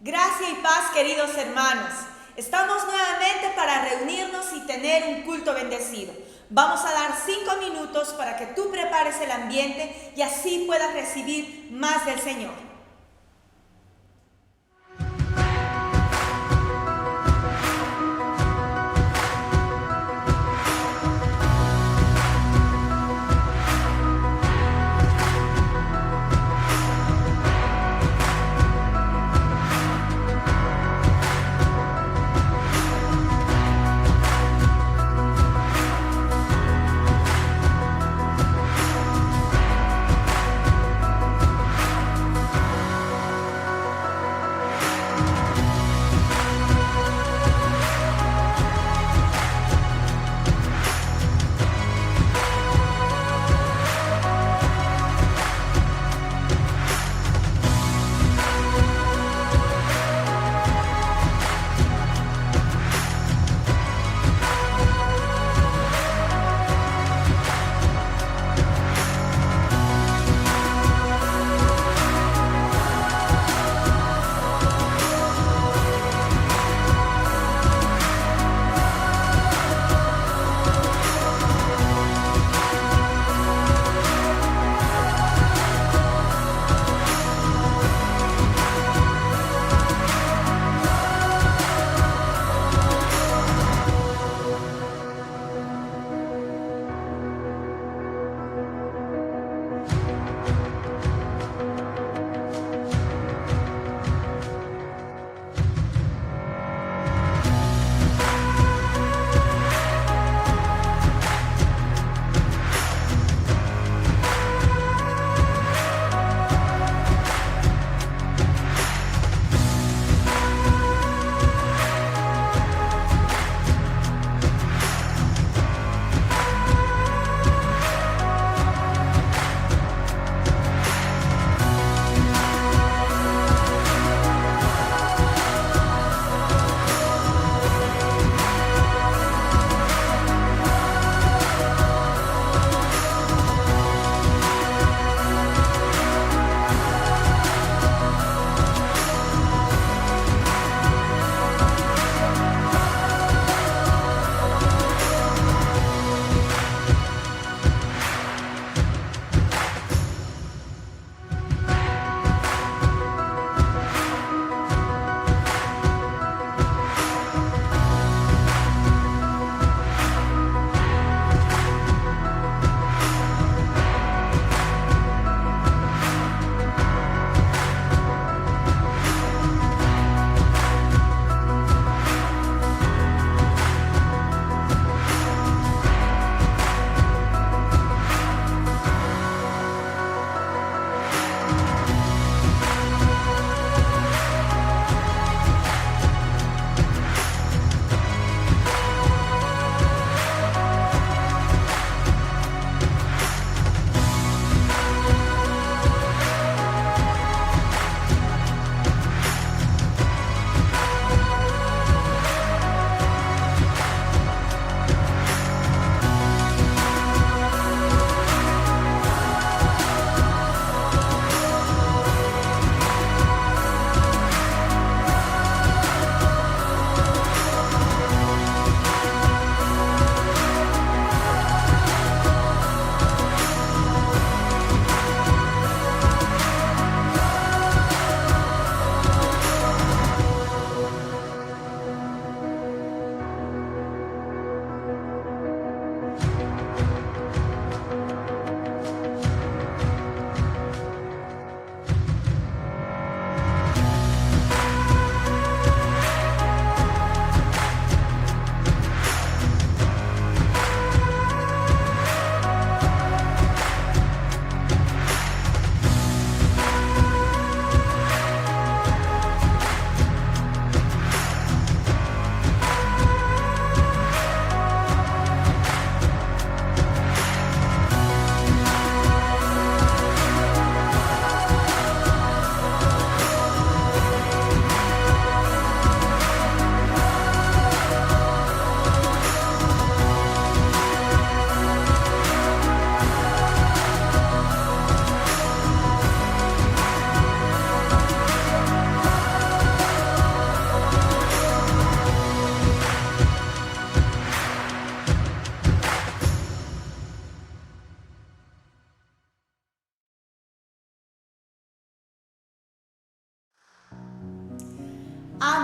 Gracia y paz, queridos hermanos. Estamos nuevamente para reunirnos y tener un culto bendecido. Vamos a dar 5 minutos para que tú prepares el ambiente y así puedas recibir más del Señor.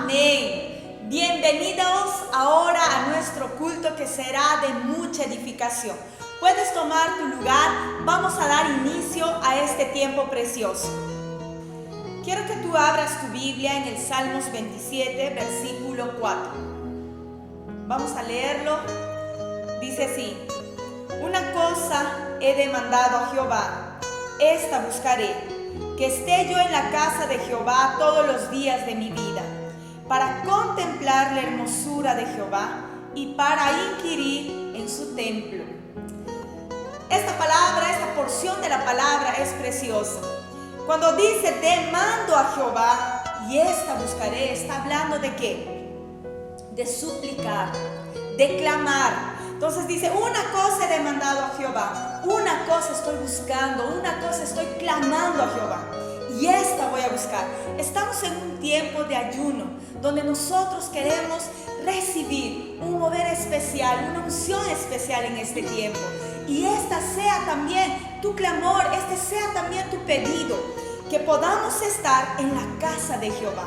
Amén. Bienvenidos ahora a nuestro culto que será de mucha edificación. Puedes tomar tu lugar, vamos a dar inicio a este tiempo precioso. Quiero que tú abras tu Biblia en el Salmos 27, versículo 4. Vamos a leerlo. Dice así: una cosa he demandado a Jehová, esta buscaré, que esté yo en la casa de Jehová todos los días de mi vida, para contemplar la hermosura de Jehová y para inquirir en su templo. Esta palabra, esta porción de la palabra es preciosa. Cuando dice demando a Jehová y esta buscaré, está hablando de qué? De suplicar, de clamar. Entonces dice, una cosa he demandado a Jehová, una cosa estoy buscando, una cosa estoy clamando a Jehová y esta voy a buscar. Estamos en un tiempo de ayuno donde nosotros queremos recibir un mover especial, una unción especial en este tiempo. Y esta sea también tu clamor, este sea también tu pedido, que podamos estar en la casa de Jehová.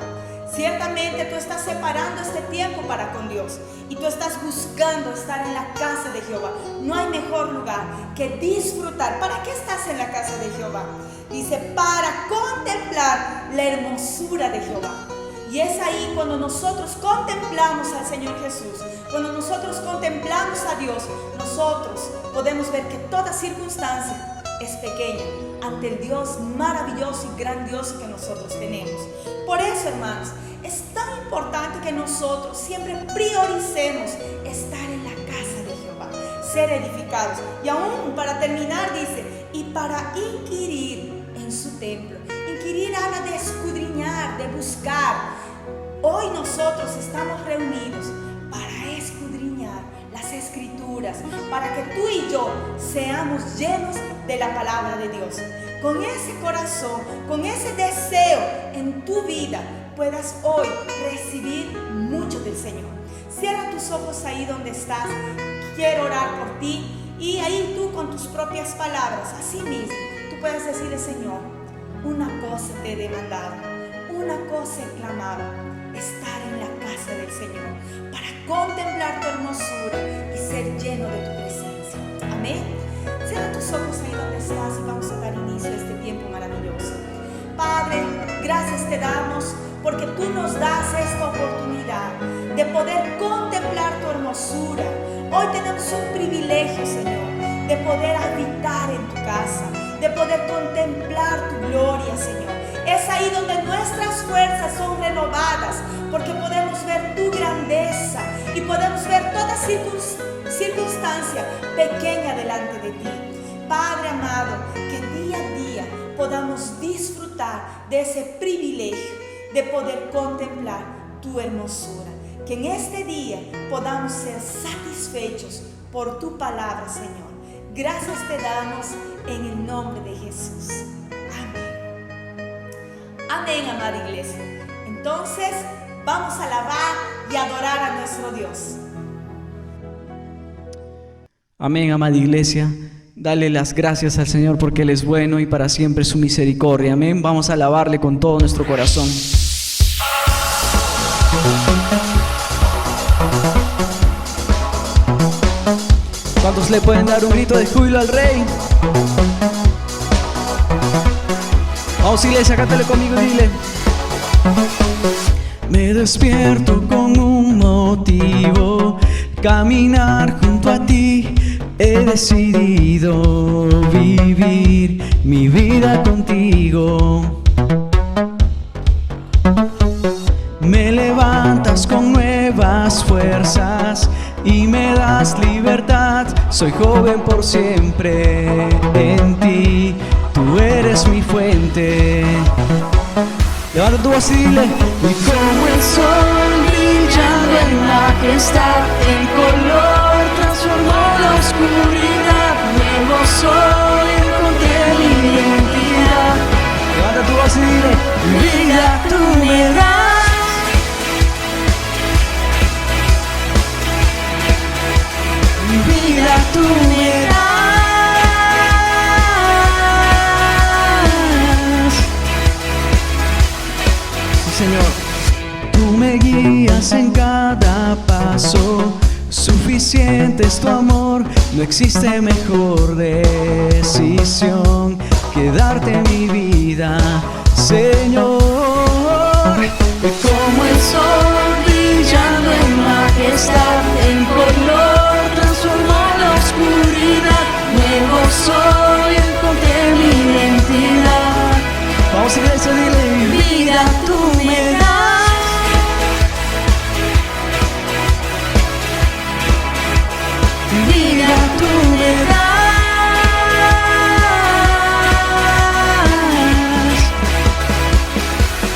Ciertamente tú estás separando este tiempo para con Dios y tú estás buscando estar en la casa de Jehová. No hay mejor lugar que disfrutar. ¿Para qué estás en la casa de Jehová? Dice, para contemplar la hermosura de Jehová. Y es ahí cuando nosotros contemplamos al Señor Jesús, cuando nosotros contemplamos a Dios, nosotros podemos ver que toda circunstancia es pequeña ante el Dios maravilloso y grandioso que nosotros tenemos. Por eso, hermanos, es tan importante que nosotros siempre prioricemos estar en la casa de Jehová, ser edificados. Y aún para terminar dice, y para inquirir en su templo. Inquirir habla de escudriñar, de buscar. Hoy nosotros estamos reunidos para escudriñar las Escrituras, para que tú y yo seamos llenos de la palabra de Dios. Con ese corazón, con ese deseo en tu vida, puedas hoy recibir mucho del Señor. Cierra tus ojos ahí donde estás. Quiero orar por ti y ahí tú con tus propias palabras, así mismo, tú puedes decirle, Señor, una cosa te he demandado, una cosa he clamado, estar en la casa del Señor para contemplar tu hermosura y ser lleno de tu presencia. Amén. Cierra tus ojos ahí donde estás y vamos a dar inicio a este tiempo maravilloso. Padre, gracias te damos porque tú nos das esta oportunidad de poder contemplar tu hermosura. Hoy tenemos un privilegio, Señor, de poder habitar en tu casa, de poder contemplar tu gloria, Señor. Es ahí donde nuestras fuerzas son renovadas, porque podemos ver tu grandeza y podemos ver toda circunstancia pequeña delante de ti. Padre amado, que día a día podamos disfrutar de ese privilegio de poder contemplar tu hermosura. Que en este día podamos ser satisfechos por tu palabra, Señor. Gracias te damos en el nombre de Jesús. Amén. Amén, amada iglesia. Entonces, vamos a alabar y adorar a nuestro Dios. Amén, amada iglesia. Dale las gracias al Señor porque Él es bueno y para siempre su misericordia. Amén. Vamos a alabarle con todo nuestro corazón. ¿Cuántos le pueden dar un grito de júbilo al Rey? Vamos, iglesia, cántale conmigo y dile: me despierto con un motivo, caminar junto a ti. He decidido vivir mi vida contigo. Me levantas con nuevas fuerzas y me das libertad. Soy joven por siempre en ti, tú eres mi fuente. Levanta tu voz y dile: y como el sol brillando en majestad, el color transformó la oscuridad. Nuevo soy, encontré mi identidad. Levanta tu voz y dile: vida tú me das. Vida tú me das. Sí, Señor. Tú me guías suficiente es tu amor. No existe mejor decisión que darte mi vida, Señor. Y como el sol brillando en majestad, en color transformó la oscuridad. Nuevo soy, encontré mi identidad. Vamos, iglesia, dile: vida tú me das. Vida tú me das.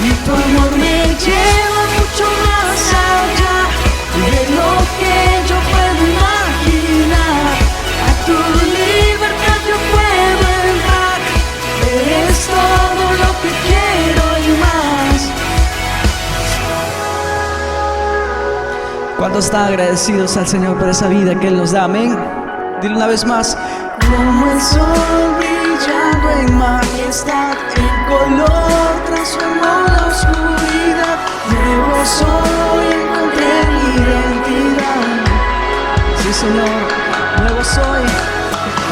Y tu amor me lleva mucho más allá de lo que yo puedo imaginar. A tu libertad yo puedo entrar. Eres todo lo que quiero y más. ¿Cuántos están agradecidos al Señor por esa vida que Él nos da? Amén. Dile una vez más: como el sol brillando en majestad, en color transformó la oscuridad. Nuevo soy, encontré mi identidad. Sí, Señor, nuevo soy.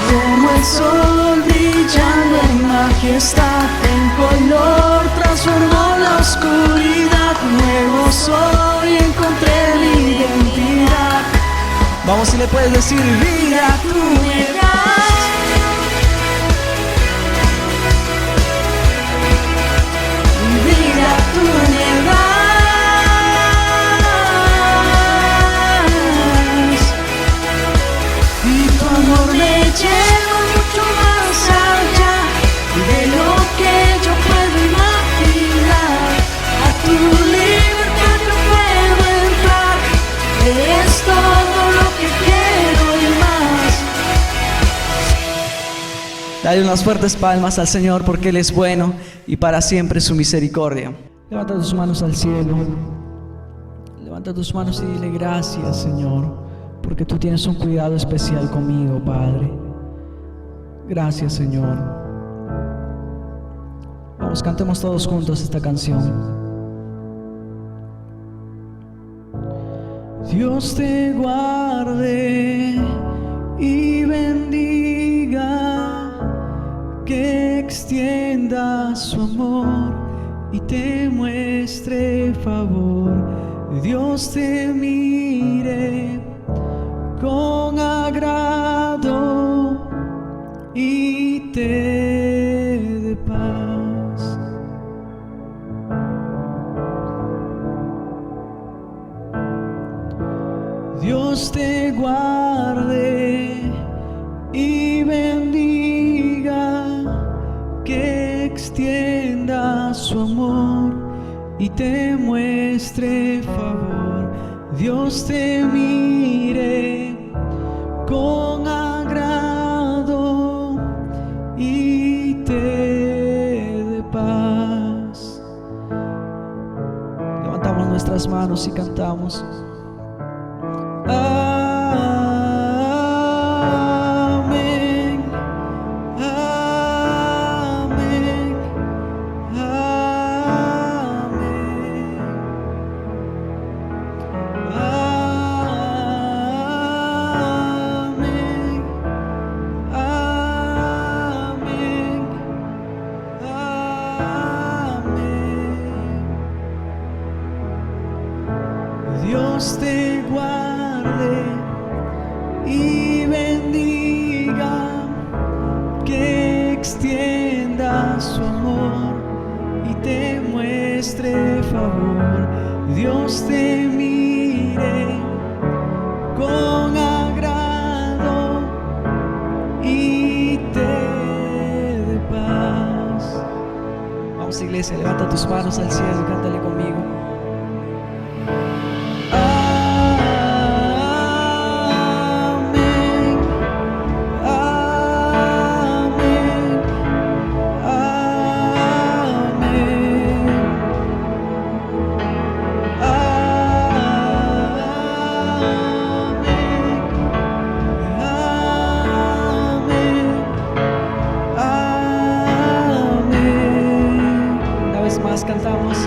Como el sol brillando en majestad, en color transformó la oscuridad. Nuevo soy, encontré mi identidad. Vamos, si le puedes decir: vida tú me das. Vida tú me das. Y tu amor me lleva mucho más allá de lo que yo puedo imaginar. A tu libertad yo puedo entrar. Eres todo lo que quiero y más. Dale unas fuertes palmas al Señor, porque Él es bueno y para siempre su misericordia. Levanta tus manos al cielo. Levanta tus manos y dile: gracias, Señor, porque tú tienes un cuidado especial conmigo, Padre. Gracias, Señor. Vamos, cantemos todos juntos esta canción. Dios te guarde y bendiga, que extienda su amor y te muestre favor. Dios te mire con agrado y te dé paz. Dios te guarde y bendiga, que extienda su amor y te muestre favor. Dios te mire con agrado y te dé paz. Levantamos nuestras manos y cantamos. Amén, amén, amén, amén, amén, amén. Dios te guarde y bendiga, que extienda su amor y te muestre favor. Dios te mire con agrado y te dé paz. Vamos, iglesia, levanta tus manos al cielo y cántale conmigo. Cantamos.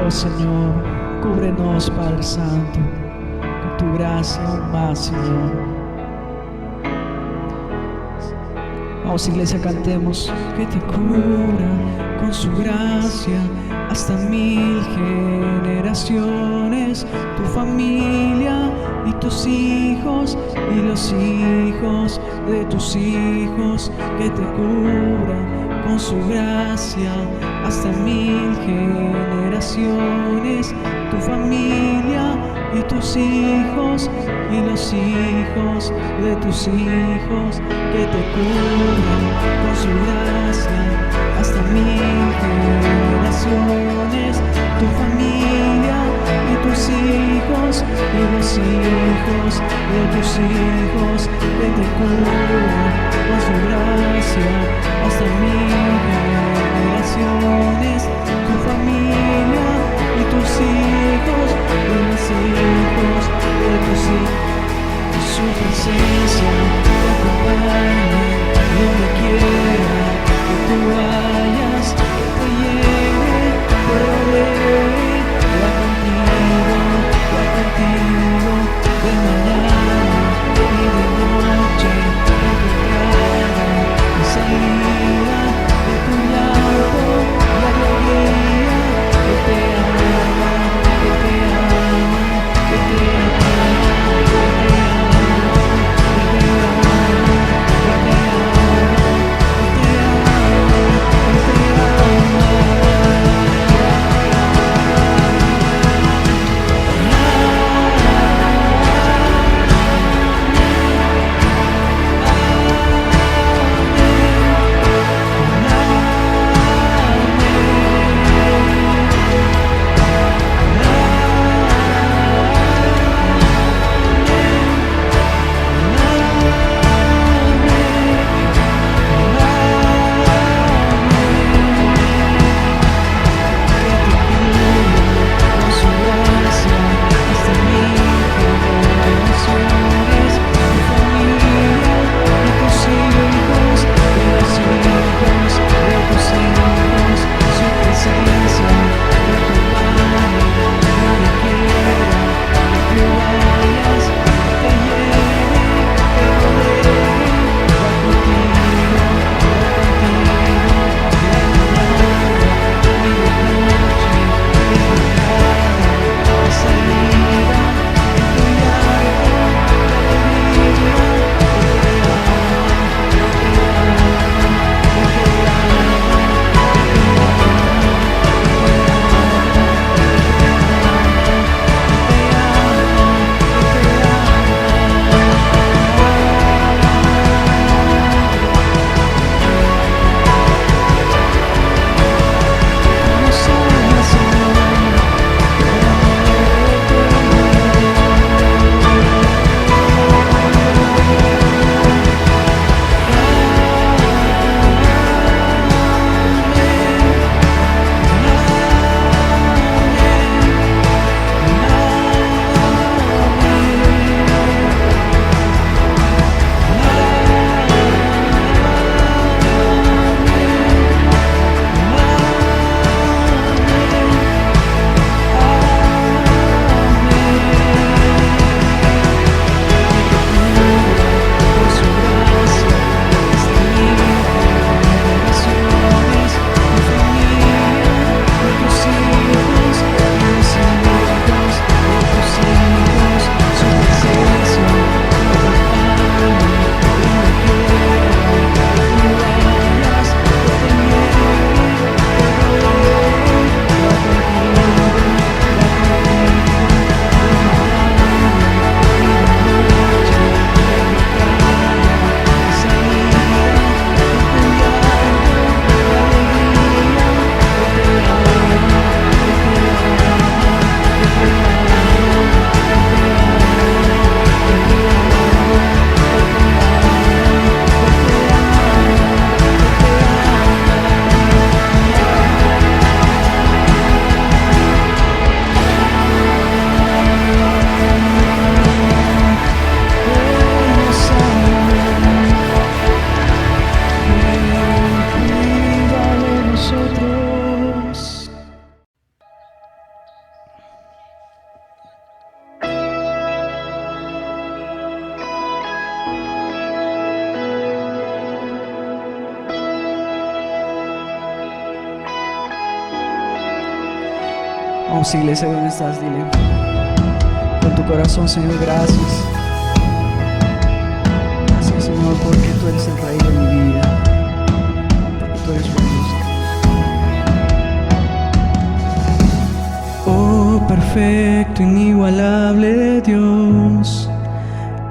Oh Señor, cúbrenos, Padre Santo, con tu gracia aún más, Señor. Vamos, iglesia, cantemos. Que te cubra con su gracia hasta 1000 generaciones, tu familia y tus hijos y los hijos de tus hijos. Que te cubra con su gracia hasta 1000 generaciones, tu familia y tus hijos y los hijos de tus hijos. Que te cubran con su gracia hasta 1000 generaciones, tu familia y tus hijos y los hijos de tus hijos. Que te cubran con su gracia hasta 1000 generaciones, tu familia y tus hijos y los hijos de tus hijos. Su presencia te acompañe donde quiera Vamos, iglesia, ¿dónde estás? Dile con tu corazón: Señor, gracias. Gracias, Señor, porque tú eres el Rey de mi vida, porque tú eres bueno. Oh, perfecto, inigualable Dios,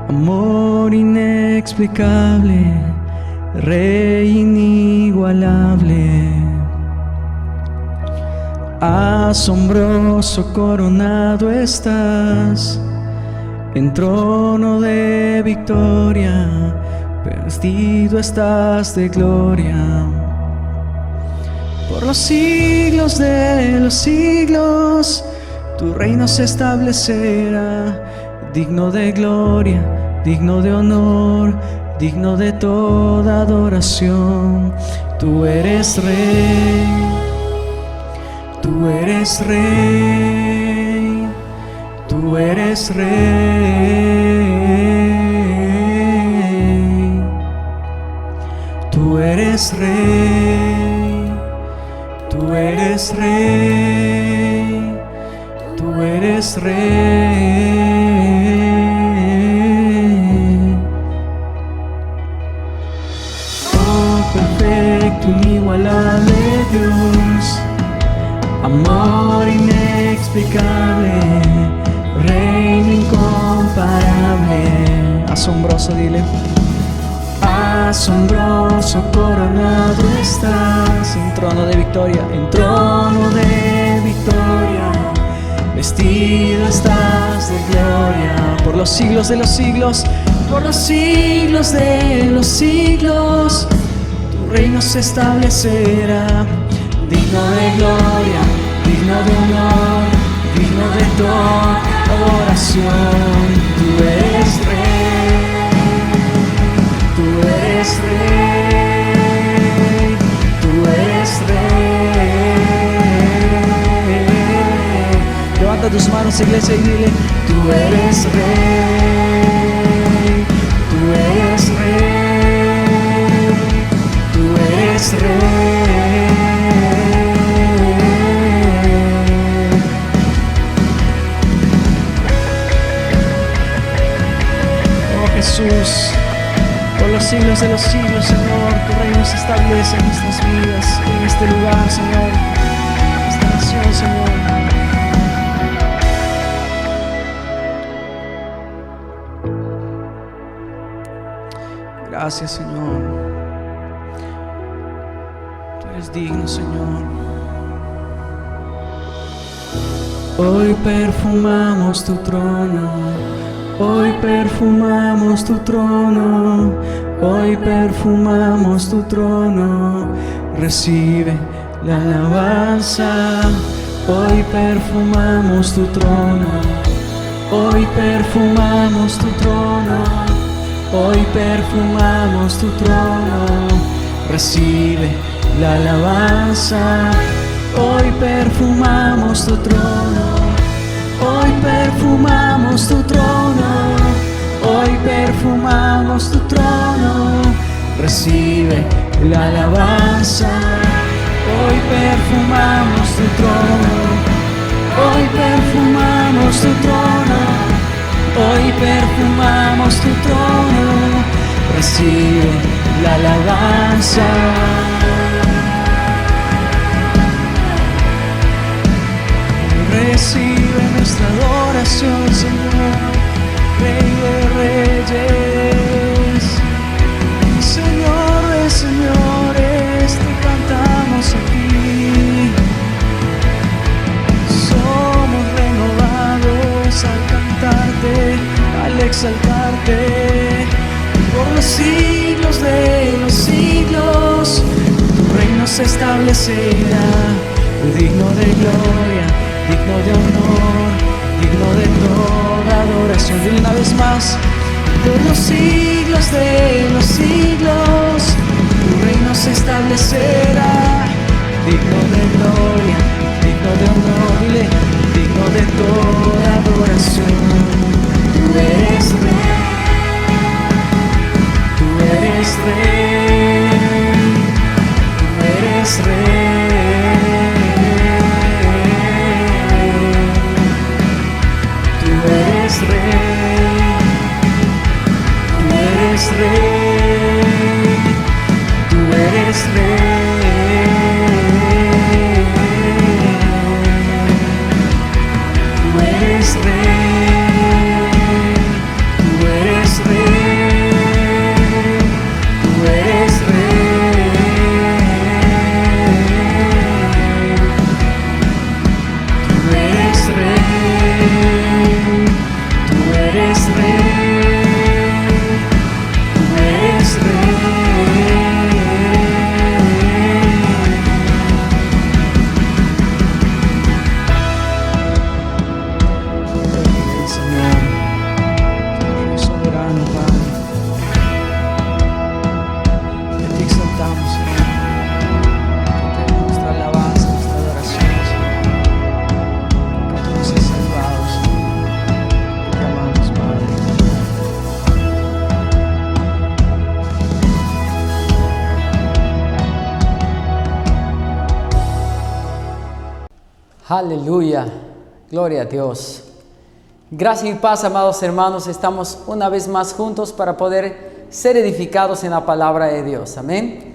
amor inexplicable, Rey inigualable, asombroso coronado estás en trono de victoria, vestido estás de gloria. Por los siglos de los siglos, tu reino se establecerá, digno de gloria, digno de honor, digno de toda adoración. Tú eres Rey, tú eres Rey, tú eres Rey, tú eres Rey, tú eres Rey, tú eres Rey. Oh, perfecto, inigualable Dios, amor inexplicable, reino incomparable, asombroso, dile. Asombroso coronado estás en trono de victoria, en trono de victoria, vestido estás de gloria. Por los siglos de los siglos, por los siglos de los siglos, tu reino se establecerá, digno de gloria, digno de honor, digno de toda adoración. Tú eres Rey, tú eres Rey, tú eres Rey. Levanta tus manos, iglesia, y dile: tú eres Rey, tú eres Rey, tú eres Rey. Oh Jesús, por los siglos de los siglos, Señor, tu reino se establece en nuestras vidas, en este lugar, Señor, en esta nación, Señor. Gracias, Señor. Tú eres digno, Señor. Hoy perfumamos tu trono, hoy perfumamos tu trono, hoy perfumamos tu trono. Recibe la alabanza. Hoy perfumamos tu trono, hoy perfumamos tu trono, hoy perfumamos tu trono. Recibe la alabanza. Hoy perfumamos tu trono, hoy perfumamos tu trono, hoy perfumamos tu trono. Recibe la alabanza. Hoy perfumamos tu trono, hoy perfumamos tu trono, hoy perfumamos tu trono. Recibe la alabanza. Recibe nuestra adoración, Señor, Rey de Reyes, Señor de Señores, te cantamos aquí. Somos renovados al cantarte, al exaltarte. Por los siglos de los siglos, tu reino se establecerá, digno de gloria, digno de honor, digno de toda adoración. Y una vez más: por los siglos de los siglos, tu reino se establecerá, digno de gloria, digno de honor, dile, digno de toda adoración. Tú eres Rey, tú eres Rey, tú eres Rey. Aleluya, gloria a Dios. Gracias y paz, amados hermanos. Estamos una vez más juntos para poder ser edificados en la palabra de Dios. Amén.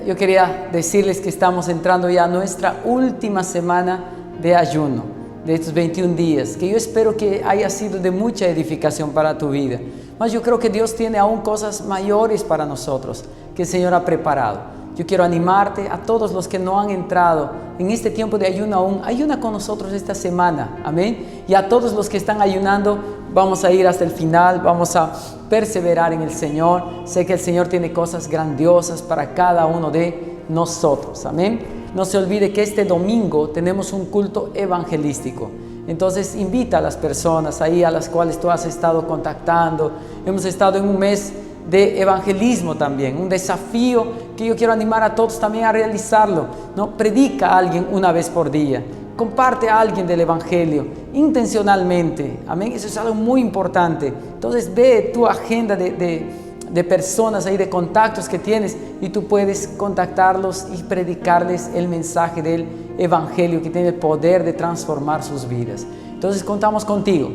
Yo quería decirles que estamos entrando ya a nuestra última semana de ayuno, de estos 21 días, que yo espero que haya sido de mucha edificación para tu vida. Mas yo creo que Dios tiene aún cosas mayores para nosotros, que el Señor ha preparado. Yo quiero animarte a todos los que no han entrado en este tiempo de ayuno aún. Ayuna con nosotros esta semana, amén. Y a todos los que están ayunando, vamos a ir hasta el final, vamos a perseverar en el Señor. Sé que el Señor tiene cosas grandiosas para cada uno de nosotros, amén. No se olvide que este domingo tenemos un culto evangelístico. Entonces invita a las personas ahí a las cuales tú has estado contactando. Hemos estado en un mes de evangelismo también, un desafío que yo quiero animar a todos también a realizarlo, ¿no? Predica a alguien una vez por día, comparte a alguien del evangelio intencionalmente, amén. Eso es algo muy importante. Entonces ve tu agenda de personas ahí, de contactos que tienes, y tú puedes contactarlos y predicarles el mensaje del evangelio que tiene el poder de transformar sus vidas. Entonces contamos contigo,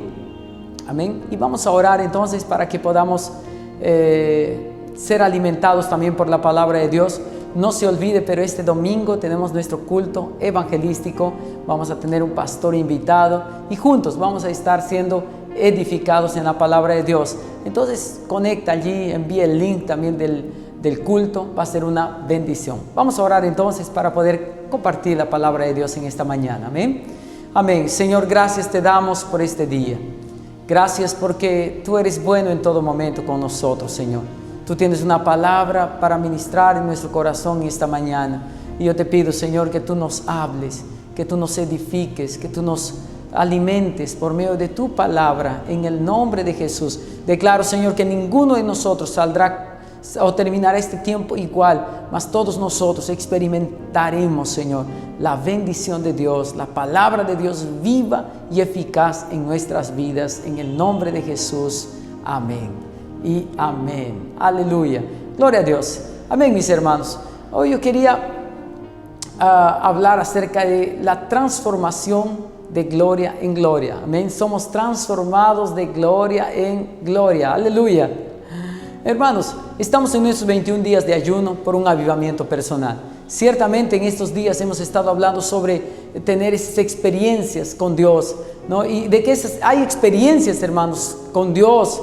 amén. Y vamos a orar entonces para que podamos ser alimentados también por la palabra de Dios. No se olvide, pero este domingo tenemos nuestro culto evangelístico. Vamos a tener un pastor invitado y juntos vamos a estar siendo edificados en la palabra de Dios. Entonces conecta allí, envía el link también del culto. Va a ser una bendición. Vamos a orar entonces para poder compartir la palabra de Dios en esta mañana. Amén. Amén. Señor, gracias te damos por este día. Gracias porque tú eres bueno en todo momento con nosotros, Señor. Tú tienes una palabra para ministrar en nuestro corazón esta mañana. Y yo te pido, Señor, que tú nos hables, que tú nos edifiques, que tú nos alimentes por medio de tu palabra. En el nombre de Jesús. Declaro, Señor, que ninguno de nosotros saldrá o terminará este tiempo igual, mas todos nosotros experimentaremos, Señor, la bendición de Dios, la palabra de Dios viva y eficaz en nuestras vidas, en el nombre de Jesús. Amén y amén. Aleluya. Gloria a Dios. Amén, mis hermanos. Hoy yo quería hablar acerca de la transformación de gloria en gloria. Amén. Somos transformados de gloria en gloria. Aleluya. Hermanos, estamos en nuestros 21 días de ayuno por un avivamiento personal. Ciertamente en estos días hemos estado hablando sobre tener esas experiencias con Dios, ¿no? Y de que hay experiencias, hermanos, con Dios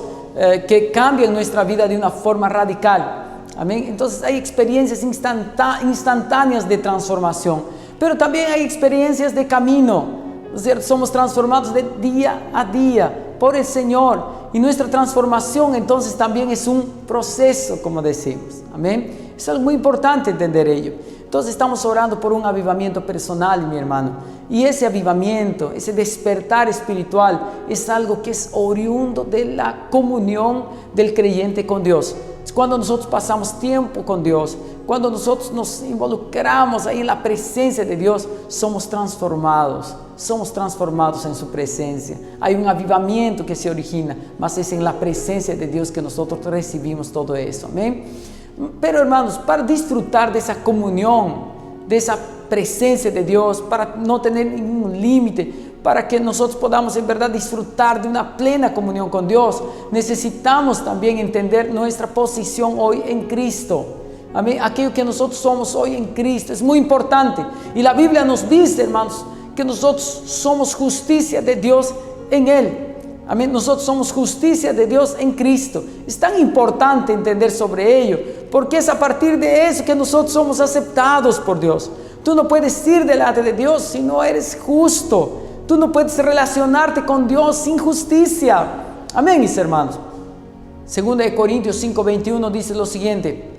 que cambian nuestra vida de una forma radical. Amén. Entonces hay experiencias instantáneas de transformación, pero también hay experiencias de camino. Es decir, somos transformados de día a día por el Señor. Y nuestra transformación entonces también es un proceso, como decimos. Amén. Es algo muy importante entender ello. Entonces estamos orando por un avivamiento personal, mi hermano. Y ese avivamiento, ese despertar espiritual es algo que es oriundo de la comunión del creyente con Dios. Es cuando nosotros pasamos tiempo con Dios, cuando nosotros nos involucramos ahí en la presencia de Dios, somos transformados en su presencia. Hay un avivamiento que se origina, mas es en la presencia de Dios que nosotros recibimos todo eso. Amén. Pero hermanos, para disfrutar de esa comunión, de esa presencia de Dios, para no tener ningún límite, para que nosotros podamos en verdad disfrutar de una plena comunión con Dios, necesitamos también entender nuestra posición hoy en Cristo. Amén. Aquello que nosotros somos hoy en Cristo es muy importante. Y la Biblia nos dice, hermanos, que nosotros somos justicia de Dios en Él. Amén. Nosotros somos justicia de Dios en Cristo. Es tan importante entender sobre ello, porque es a partir de eso que nosotros somos aceptados por Dios. Tú no puedes ir delante de Dios si no eres justo. Tú no puedes relacionarte con Dios sin justicia. Amén, mis hermanos. 2 Corintios 5:21 dice lo siguiente: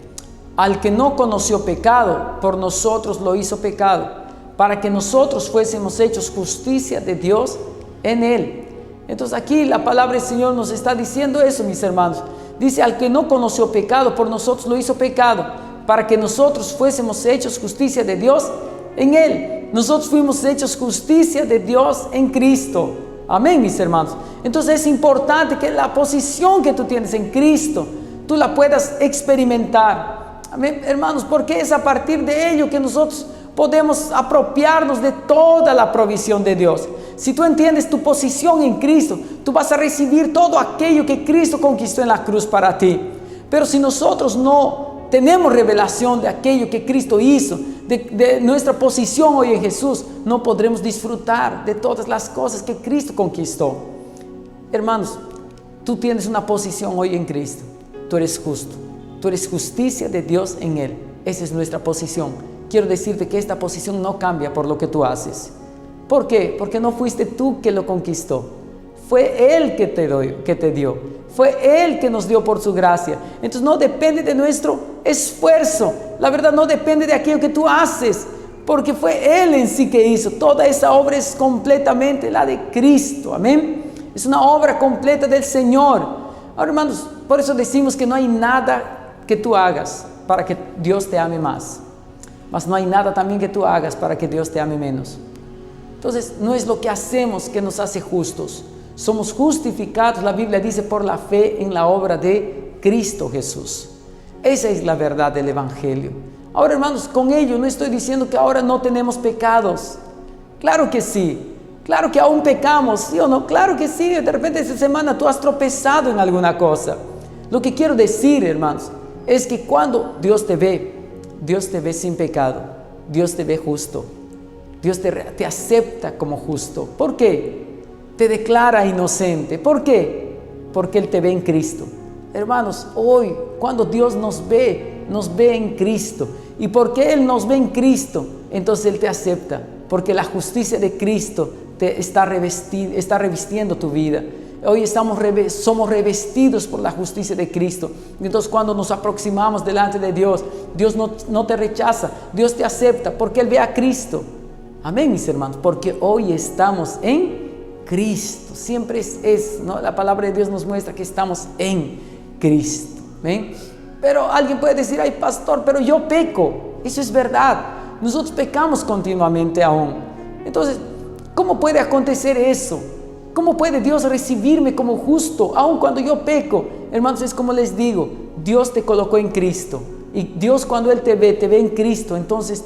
al que no conoció pecado, por nosotros lo hizo pecado, para que nosotros fuésemos hechos justicia de Dios en Él. Entonces aquí la palabra del Señor nos está diciendo eso, mis hermanos. Dice, al que no conoció pecado, por nosotros lo hizo pecado, para que nosotros fuésemos hechos justicia de Dios en Él. Nosotros fuimos hechos justicia de Dios en Cristo. Amén, mis hermanos. Entonces es importante que la posición que tú tienes en Cristo, tú la puedas experimentar. Amén, hermanos, porque es a partir de ello que nosotros podemos apropiarnos de toda la provisión de Dios. Si tú entiendes tu posición en Cristo, tú vas a recibir todo aquello que Cristo conquistó en la cruz para ti. Pero si nosotros no tenemos revelación de aquello que Cristo hizo, de nuestra posición hoy en Jesús, no podremos disfrutar de todas las cosas que Cristo conquistó. Hermanos, tú tienes una posición hoy en Cristo. Tú eres justo. Tú eres justicia de Dios en Él. Esa es nuestra posición. Quiero decirte que esta posición no cambia por lo que tú haces. ¿Por qué? Porque no fuiste tú que lo conquistó. Fue Él que te dio. Fue Él que nos dio por su gracia. Entonces no depende de nuestro esfuerzo. La verdad no depende de aquello que tú haces. Porque fue Él en sí que hizo. Toda esa obra es completamente la de Cristo. Amén. Es una obra completa del Señor. Ahora, hermanos, por eso decimos que no hay nada que tú hagas para que Dios te ame más. Mas no hay nada también que tú hagas para que Dios te ame menos. Entonces, no es lo que hacemos que nos hace justos. Somos justificados, la Biblia dice, por la fe en la obra de Cristo Jesús. Esa es la verdad del Evangelio. Ahora, hermanos, con ello no estoy diciendo que ahora no tenemos pecados. Claro que sí. Claro que aún pecamos, ¿sí o no? Claro que sí. De repente esta semana tú has tropezado en alguna cosa. Lo que quiero decir, hermanos, es que cuando Dios te ve sin pecado. Dios te ve justo. Dios te acepta como justo. ¿Por qué? Te declara inocente. ¿Por qué? Porque Él te ve en Cristo. Hermanos, hoy cuando Dios nos ve en Cristo. Y porque Él nos ve en Cristo, entonces Él te acepta. Porque la justicia de Cristo te está revistiendo tu vida. Hoy somos revestidos por la justicia de Cristo. Entonces cuando nos aproximamos delante de Dios, Dios no te rechaza, Dios te acepta porque Él ve a Cristo. Amén, mis hermanos, porque hoy estamos en Cristo. Siempre ¿no? La palabra de Dios nos muestra que estamos en Cristo. ¿Ven? Pero alguien puede decir, ay pastor, pero yo peco. Eso es verdad. Nosotros pecamos continuamente aún. Entonces, ¿cómo puede acontecer eso? ¿Cómo puede Dios recibirme como justo aun cuando yo peco? Hermanos, es como les digo, Dios te colocó en Cristo. Y Dios cuando Él te ve en Cristo. Entonces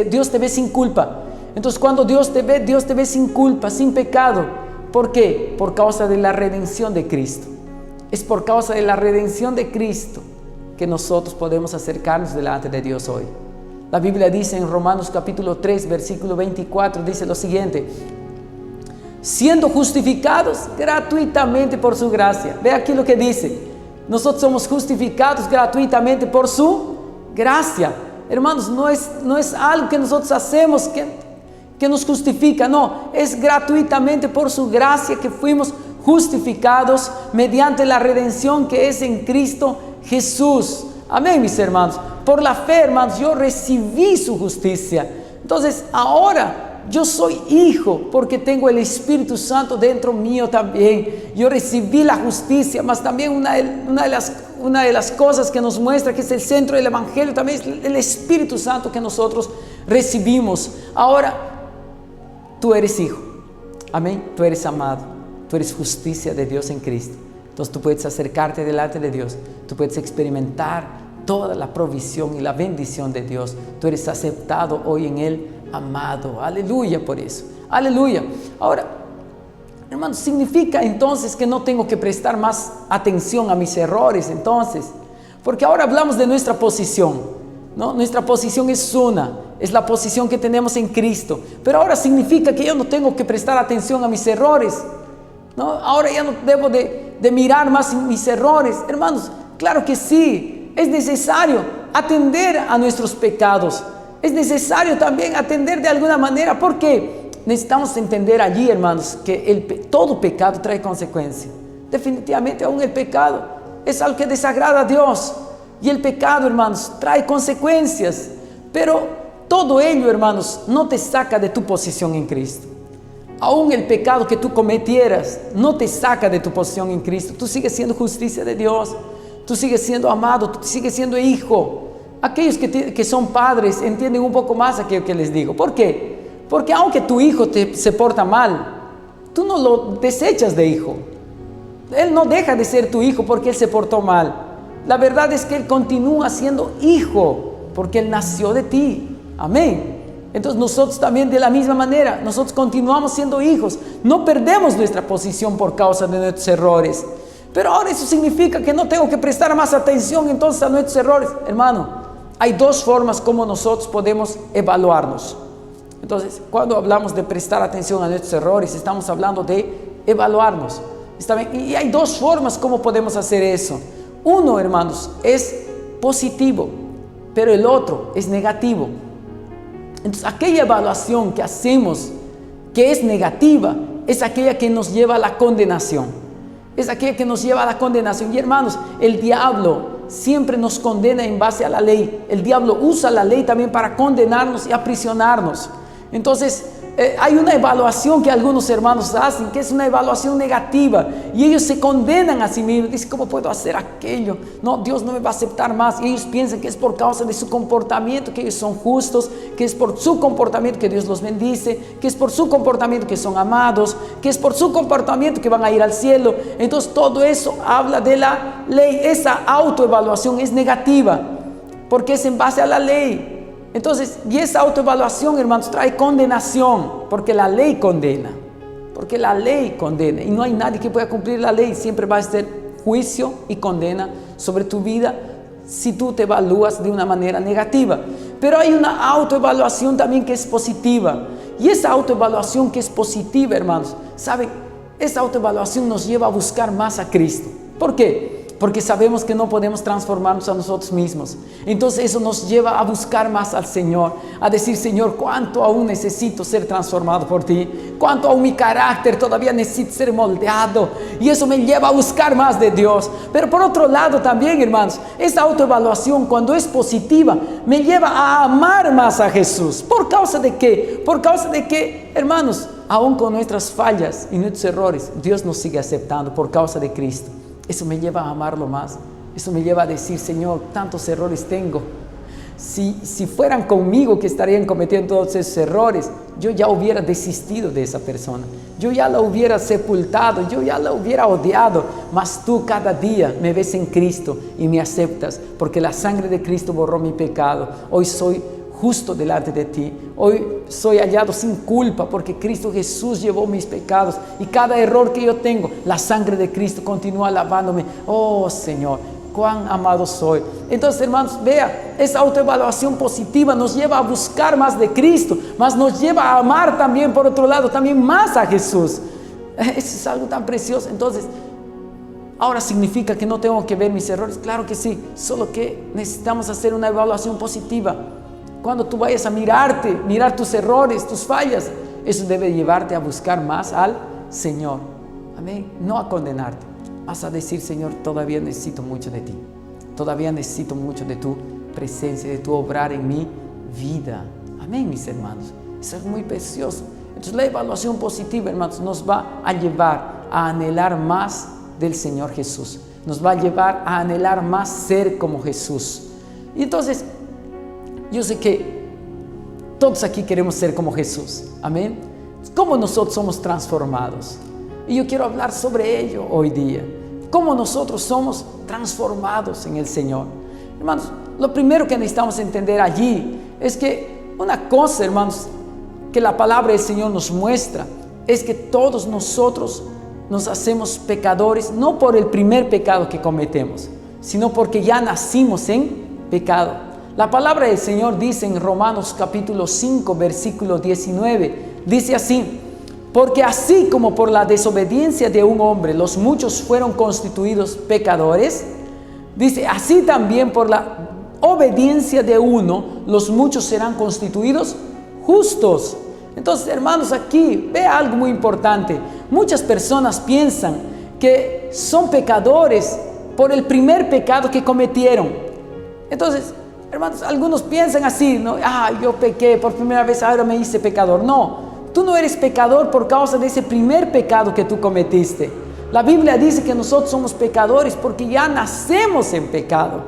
Dios te ve sin culpa. Entonces cuando Dios te ve sin culpa, sin pecado. ¿Por qué? Por causa de la redención de Cristo. Es por causa de la redención de Cristo que nosotros podemos acercarnos delante de Dios hoy. La Biblia dice en Romanos capítulo 3, versículo 24, dice lo siguiente: siendo justificados gratuitamente por su gracia. Ve aquí lo que dice. Nosotros somos justificados gratuitamente por su gracia. Hermanos, no es algo que nosotros hacemos que nos justifica. No, es gratuitamente por su gracia que fuimos justificados mediante la redención que es en Cristo Jesús. Amén, mis hermanos. Por la fe, hermanos, yo recibí su justicia. Entonces, ahora yo soy hijo porque tengo el Espíritu Santo dentro mío también. Yo recibí la justicia, mas también una de las cosas que nos muestra que es el centro del Evangelio también es el Espíritu Santo que nosotros recibimos. Ahora, tú eres hijo. Amén. Tú eres amado. Tú eres justicia de Dios en Cristo. Entonces tú puedes acercarte delante de Dios. Tú puedes experimentar toda la provisión y la bendición de Dios. Tú eres aceptado hoy en Él, amado. Aleluya por eso. Aleluya. Ahora, hermanos, significa entonces que no tengo que prestar más atención a mis errores entonces. Porque ahora hablamos de nuestra posición, ¿no? Nuestra posición es la posición que tenemos en Cristo. Pero ahora significa que yo no tengo que prestar atención a mis errores, ¿no? Ahora ya no debo de mirar más mis errores. Hermanos, claro que sí. Es necesario atender a nuestros pecados. Es necesario también atender de alguna manera. Porque necesitamos entender allí, hermanos, que todo pecado trae consecuencia. Definitivamente aún el pecado es algo que desagrada a Dios. Y el pecado, hermanos, trae consecuencias. Pero todo ello, hermanos, no te saca de tu posición en Cristo. Aún el pecado que tú cometieras no te saca de tu posición en Cristo. Tú sigues siendo justicia de Dios. Tú sigues siendo amado, tú sigues siendo hijo. Aquellos que son padres entienden un poco más aquello que les digo. ¿Por qué? Porque aunque tu hijo se porta mal, tú no lo desechas de hijo. Él no deja de ser tu hijo porque él se portó mal. La verdad es que él continúa siendo hijo porque él nació de ti. Amén. Entonces nosotros también de la misma manera, nosotros continuamos siendo hijos, no perdemos nuestra posición por causa de nuestros errores. Pero ahora eso significa que no tengo que prestar más atención entonces a nuestros errores. Hermano, hay dos formas como nosotros podemos evaluarnos. Entonces, cuando hablamos de prestar atención a nuestros errores, estamos hablando de evaluarnos. ¿Está bien? Y hay dos formas como podemos hacer eso. Uno, hermanos, es positivo, pero el otro es negativo. Entonces, aquella evaluación que hacemos que es negativa, es aquella que nos lleva a la condenación. Es aquella que nos lleva a la condenación. Y hermanos, el diablo siempre nos condena en base a la ley. El diablo usa la ley también para condenarnos y aprisionarnos. Entonces, hay una evaluación que algunos hermanos hacen, que es una evaluación negativa, y ellos se condenan a sí mismos. Dicen, ¿cómo puedo hacer aquello? No, Dios no me va a aceptar más. Y ellos piensan que es por causa de su comportamiento que ellos son justos, que es por su comportamiento que Dios los bendice, que es por su comportamiento que son amados, que es por su comportamiento que van a ir al cielo. Entonces todo eso habla de la ley. Esa autoevaluación es negativa porque es en base a la ley. Entonces, y esa autoevaluación, hermanos, trae condenación, porque la ley condena. Porque la ley condena. Y no hay nadie que pueda cumplir la ley. Siempre va a ser juicio y condena sobre tu vida si tú te evalúas de una manera negativa. Pero hay una autoevaluación también que es positiva. Y esa autoevaluación que es positiva, hermanos, ¿saben? Esa autoevaluación nos lleva a buscar más a Cristo. ¿Por qué? Porque sabemos que no podemos transformarnos a nosotros mismos. Entonces eso nos lleva a buscar más al Señor, a decir, Señor, cuánto aún necesito ser transformado por ti, cuánto aún mi carácter todavía necesita ser moldeado, y eso me lleva a buscar más de Dios. Pero por otro lado también, hermanos, esta autoevaluación, cuando es positiva, me lleva a amar más a Jesús. ¿Por causa de qué? Por causa de que, hermanos, aún con nuestras fallas y nuestros errores, Dios nos sigue aceptando por causa de Cristo. Eso me lleva a amarlo más. Eso me lleva a decir, Señor, tantos errores tengo. Si fueran conmigo que estarían cometiendo todos esos errores, yo ya hubiera desistido de esa persona. Yo ya la hubiera sepultado, yo ya la hubiera odiado. Mas tú cada día me ves en Cristo y me aceptas, porque la sangre de Cristo borró mi pecado. Hoy soy justo delante de ti. Hoy soy hallado sin culpa porque Cristo Jesús llevó mis pecados, y cada error que yo tengo, la sangre de Cristo continúa lavándome. Oh Señor, cuán amado soy. Entonces, hermanos, vea, esa autoevaluación positiva nos lleva a buscar más de Cristo, más nos lleva a amar también, por otro lado, también más a Jesús. Eso es algo tan precioso. Entonces, ahora significa que no tengo que ver mis errores. Claro que sí, solo que necesitamos hacer una evaluación positiva. Cuando tú vayas a mirar tus errores, tus fallas, eso debe llevarte a buscar más al Señor. Amén. No a condenarte, vas a decir, Señor, todavía necesito mucho de ti. Todavía necesito mucho de tu presencia, de tu obrar en mi vida. Amén, mis hermanos. Eso es muy precioso. Entonces la evaluación positiva, hermanos, nos va a llevar a anhelar más del Señor Jesús. Nos va a llevar a anhelar más ser como Jesús. Y entonces, yo sé que todos aquí queremos ser como Jesús. Amén. ¿Cómo nosotros somos transformados? Y yo quiero hablar sobre ello hoy día. ¿Cómo nosotros somos transformados en el Señor? Hermanos, lo primero que necesitamos entender allí es que una cosa, hermanos, que la palabra del Señor nos muestra es que todos nosotros nos hacemos pecadores, no por el primer pecado que cometemos, sino porque ya nacimos en pecado. La palabra del Señor dice en Romanos capítulo 5, versículo 19, dice así: porque así como por la desobediencia de un hombre los muchos fueron constituidos pecadores, dice, así también por la obediencia de uno los muchos serán constituidos justos. Entonces, hermanos, aquí ve algo muy importante. Muchas personas piensan que son pecadores por el primer pecado que cometieron. Entonces, hermanos, algunos piensan así, ¿no? Yo pequé por primera vez, ahora me hice pecador. No, tú no eres pecador por causa de ese primer pecado que tú cometiste. La Biblia dice que nosotros somos pecadores porque ya nacemos en pecado.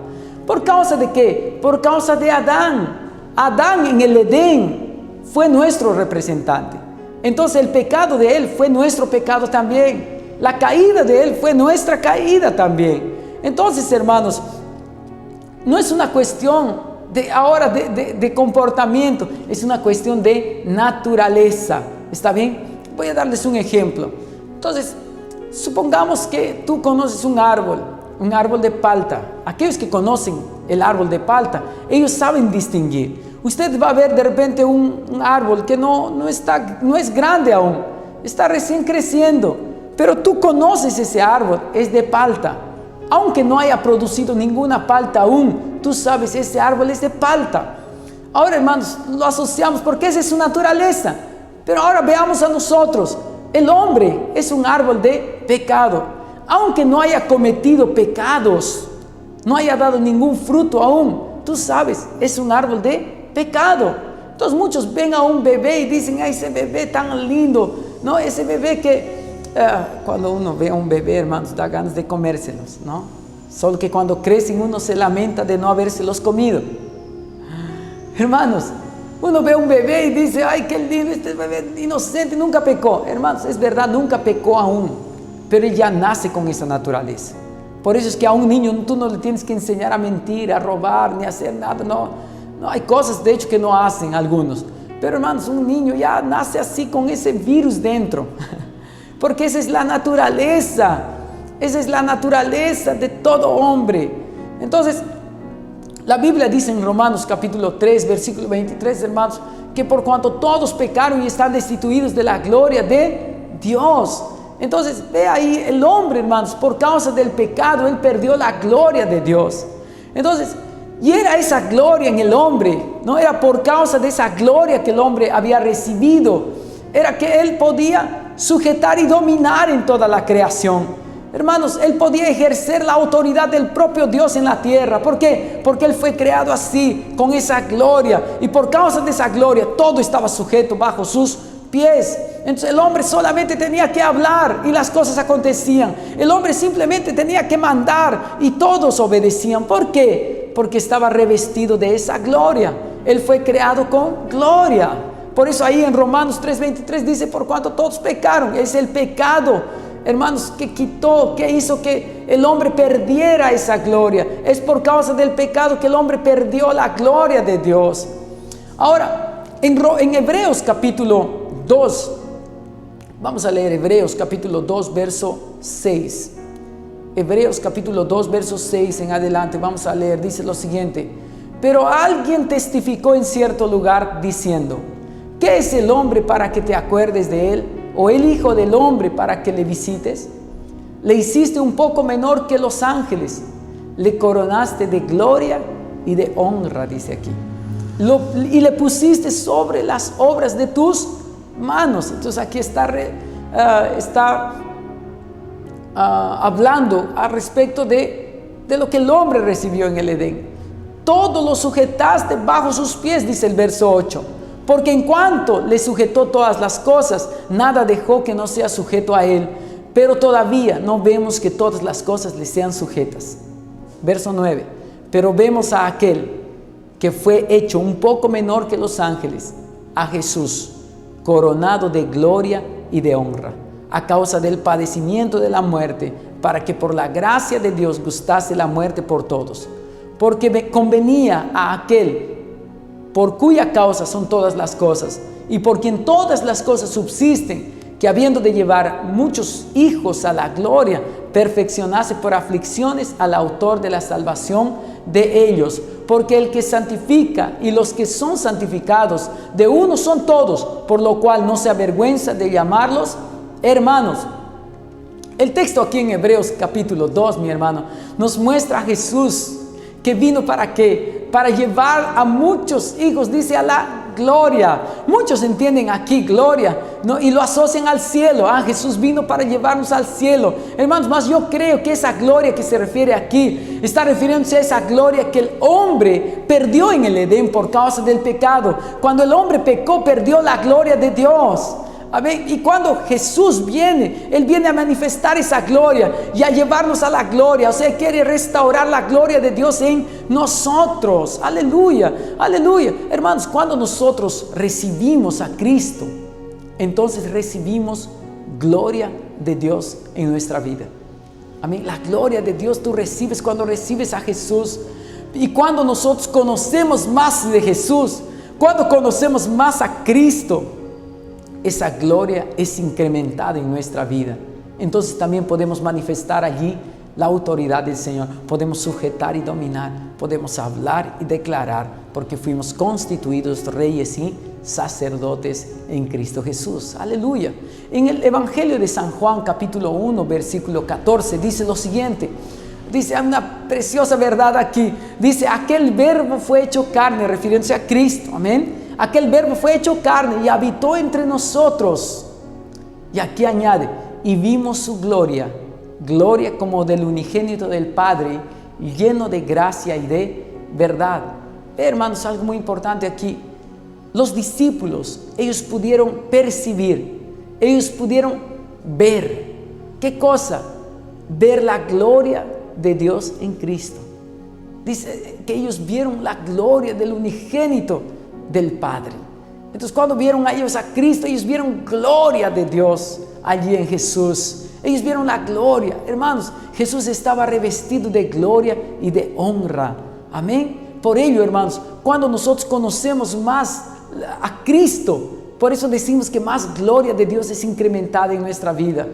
¿Por causa de qué? Por causa de Adán. Adán en el Edén fue nuestro representante. Entonces el pecado de él fue nuestro pecado también. La caída de él fue nuestra caída también. Entonces, hermanos, no es una cuestión de comportamiento, es una cuestión de naturaleza. ¿Está bien? Voy a darles un ejemplo. Entonces, supongamos que tú conoces un árbol de palta. Aquellos que conocen el árbol de palta, ellos saben distinguir. Usted va a ver de repente un árbol que no es grande aún, está recién creciendo, pero tú conoces ese árbol, es de palta. Aunque no haya producido ninguna palta aún, tú sabes, ese árbol es de palta. Ahora, hermanos, lo asociamos porque esa es su naturaleza. Pero ahora veamos a nosotros. El hombre es un árbol de pecado. Aunque no haya cometido pecados, no haya dado ningún fruto aún, tú sabes, es un árbol de pecado. Entonces muchos ven a un bebé y dicen, ay, ese bebé tan lindo, no, ese bebé que... cuando uno ve a un bebé, hermanos, da ganas de comérselos, ¿no? Solo que cuando crecen uno se lamenta de no habérselos comido. Hermanos, uno ve a un bebé y dice, ay, qué lindo, este bebé inocente, nunca pecó. Hermanos, es verdad, nunca pecó aún, pero él ya nace con esa naturaleza. Por eso es que a un niño tú no le tienes que enseñar a mentir, a robar, ni a hacer nada. No, hay cosas de hecho que no hacen algunos. Pero hermanos, un niño ya nace así con ese virus dentro. Porque esa es la naturaleza de todo hombre. Entonces, la Biblia dice en Romanos capítulo 3, versículo 23, hermanos, que por cuanto todos pecaron y están destituidos de la gloria de Dios. Entonces, ve ahí el hombre, hermanos, por causa del pecado, él perdió la gloria de Dios. Entonces, y era esa gloria en el hombre, no era por causa de esa gloria que el hombre había recibido, era que él podía sujetar y dominar en toda la creación. Hermanos, él podía ejercer la autoridad del propio Dios en la tierra. ¿Por qué? Porque él fue creado así, con esa gloria, y por causa de esa gloria todo estaba sujeto bajo sus pies. Entonces el hombre solamente tenía que hablar y las cosas acontecían. El hombre simplemente tenía que mandar y todos obedecían. ¿Por qué? Porque estaba revestido de esa gloria. Él fue creado con gloria. Por eso ahí en Romanos 3:23 dice, por cuanto todos pecaron. Es el pecado, hermanos, que hizo que el hombre perdiera esa gloria. Es por causa del pecado que el hombre perdió la gloria de Dios. Ahora, en Hebreos capítulo 2, vamos a leer Hebreos capítulo 2, verso 6. Hebreos capítulo 2, verso 6 en adelante, vamos a leer, dice lo siguiente. Pero alguien testificó en cierto lugar diciendo, ¿qué es el hombre para que te acuerdes de él? ¿O el hijo del hombre para que le visites? Le hiciste un poco menor que los ángeles, le coronaste de gloria y de honra, dice aquí. Y le pusiste sobre las obras de tus manos. Entonces aquí está hablando al respecto de lo que el hombre recibió en el Edén. Todo lo sujetaste bajo sus pies, dice el verso 8. Porque en cuanto le sujetó todas las cosas, nada dejó que no sea sujeto a él. Pero todavía no vemos que todas las cosas le sean sujetas. Verso 9. Pero vemos a aquel que fue hecho un poco menor que los ángeles, a Jesús, coronado de gloria y de honra, a causa del padecimiento de la muerte, para que por la gracia de Dios gustase la muerte por todos. Porque convenía a aquel por cuya causa son todas las cosas, y por quien todas las cosas subsisten, que habiendo de llevar muchos hijos a la gloria, perfeccionase por aflicciones al autor de la salvación de ellos. Porque el que santifica y los que son santificados, de uno son todos, por lo cual no se avergüenza de llamarlos hermanos. El texto aquí en Hebreos capítulo 2, mi hermano, nos muestra a Jesús, que vino ¿para qué? Para llevar a muchos hijos, dice, a la gloria. Muchos entienden aquí gloria, ¿no? Y lo asocian al cielo. Jesús vino para llevarnos al cielo. Hermanos, mas yo creo que esa gloria que se refiere aquí, está refiriéndose a esa gloria que el hombre perdió en el Edén por causa del pecado. Cuando el hombre pecó, perdió la gloria de Dios. Amén. Y cuando Jesús viene, Él viene a manifestar esa gloria y a llevarnos a la gloria. O sea, quiere restaurar la gloria de Dios en nosotros. Aleluya, aleluya. Hermanos, cuando nosotros recibimos a Cristo, entonces recibimos gloria de Dios en nuestra vida. Amén. La gloria de Dios tú recibes cuando recibes a Jesús. Y cuando nosotros conocemos más de Jesús, cuando conocemos más a Cristo, esa gloria es incrementada en nuestra vida. Entonces también podemos manifestar allí la autoridad del Señor. Podemos sujetar y dominar, podemos hablar y declarar, porque fuimos constituidos reyes y sacerdotes en Cristo Jesús. Aleluya. En el Evangelio de San Juan, capítulo 1, versículo 14, dice lo siguiente. Dice, hay una preciosa verdad aquí. Dice, aquel verbo fue hecho carne, refiriéndose a Cristo. Amén. Aquel verbo fue hecho carne y habitó entre nosotros. Y aquí añade, y vimos su gloria, gloria como del unigénito del Padre, lleno de gracia y de verdad. Hermanos, algo muy importante aquí. Los discípulos, ellos pudieron percibir, ellos pudieron ver. ¿Qué cosa? Ver la gloria de Dios en Cristo. Dice que ellos vieron la gloria del unigénito del Padre. Entonces, cuando vieron a ellos a Cristo, ellos vieron gloria de Dios allí en Jesús. Ellos vieron la gloria. Hermanos, Jesús estaba revestido de gloria y de honra. Amén. Por ello, hermanos, cuando nosotros conocemos más a Cristo, por eso decimos que más gloria de Dios es incrementada en nuestra vida.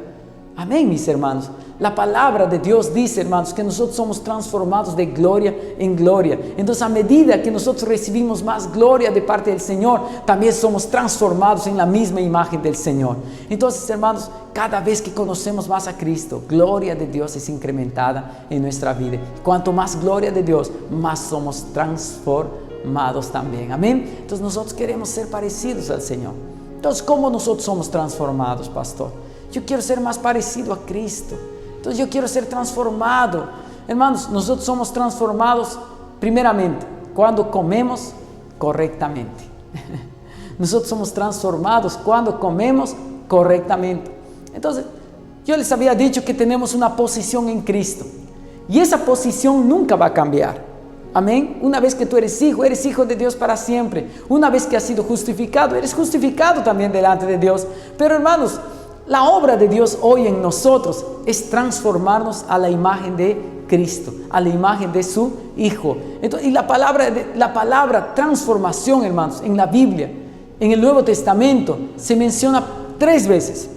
Amén, mis hermanos. La palabra de Dios dice, hermanos, que nosotros somos transformados de gloria en gloria. Entonces, a medida que nosotros recibimos más gloria de parte del Señor, también somos transformados en la misma imagen del Señor. Entonces, hermanos, cada vez que conocemos más a Cristo, gloria de Dios es incrementada en nuestra vida. Cuanto más gloria de Dios, más somos transformados también. Amén. Entonces, nosotros queremos ser parecidos al Señor. Entonces, ¿cómo nosotros somos transformados, pastor? Yo quiero ser más parecido a Cristo. Entonces yo quiero ser transformado. Hermanos, nosotros somos transformados primeramente cuando comemos correctamente. Nosotros somos transformados cuando comemos correctamente. Entonces, yo les había dicho que tenemos una posición en Cristo. Y esa posición nunca va a cambiar. Amén. Una vez que tú eres hijo de Dios para siempre. Una vez que has sido justificado, eres justificado también delante de Dios. Pero hermanos, la obra de Dios hoy en nosotros es transformarnos a la imagen de Cristo, a la imagen de su Hijo. Entonces, y la palabra transformación, hermanos, en la Biblia, en el Nuevo Testamento, se menciona 3 veces.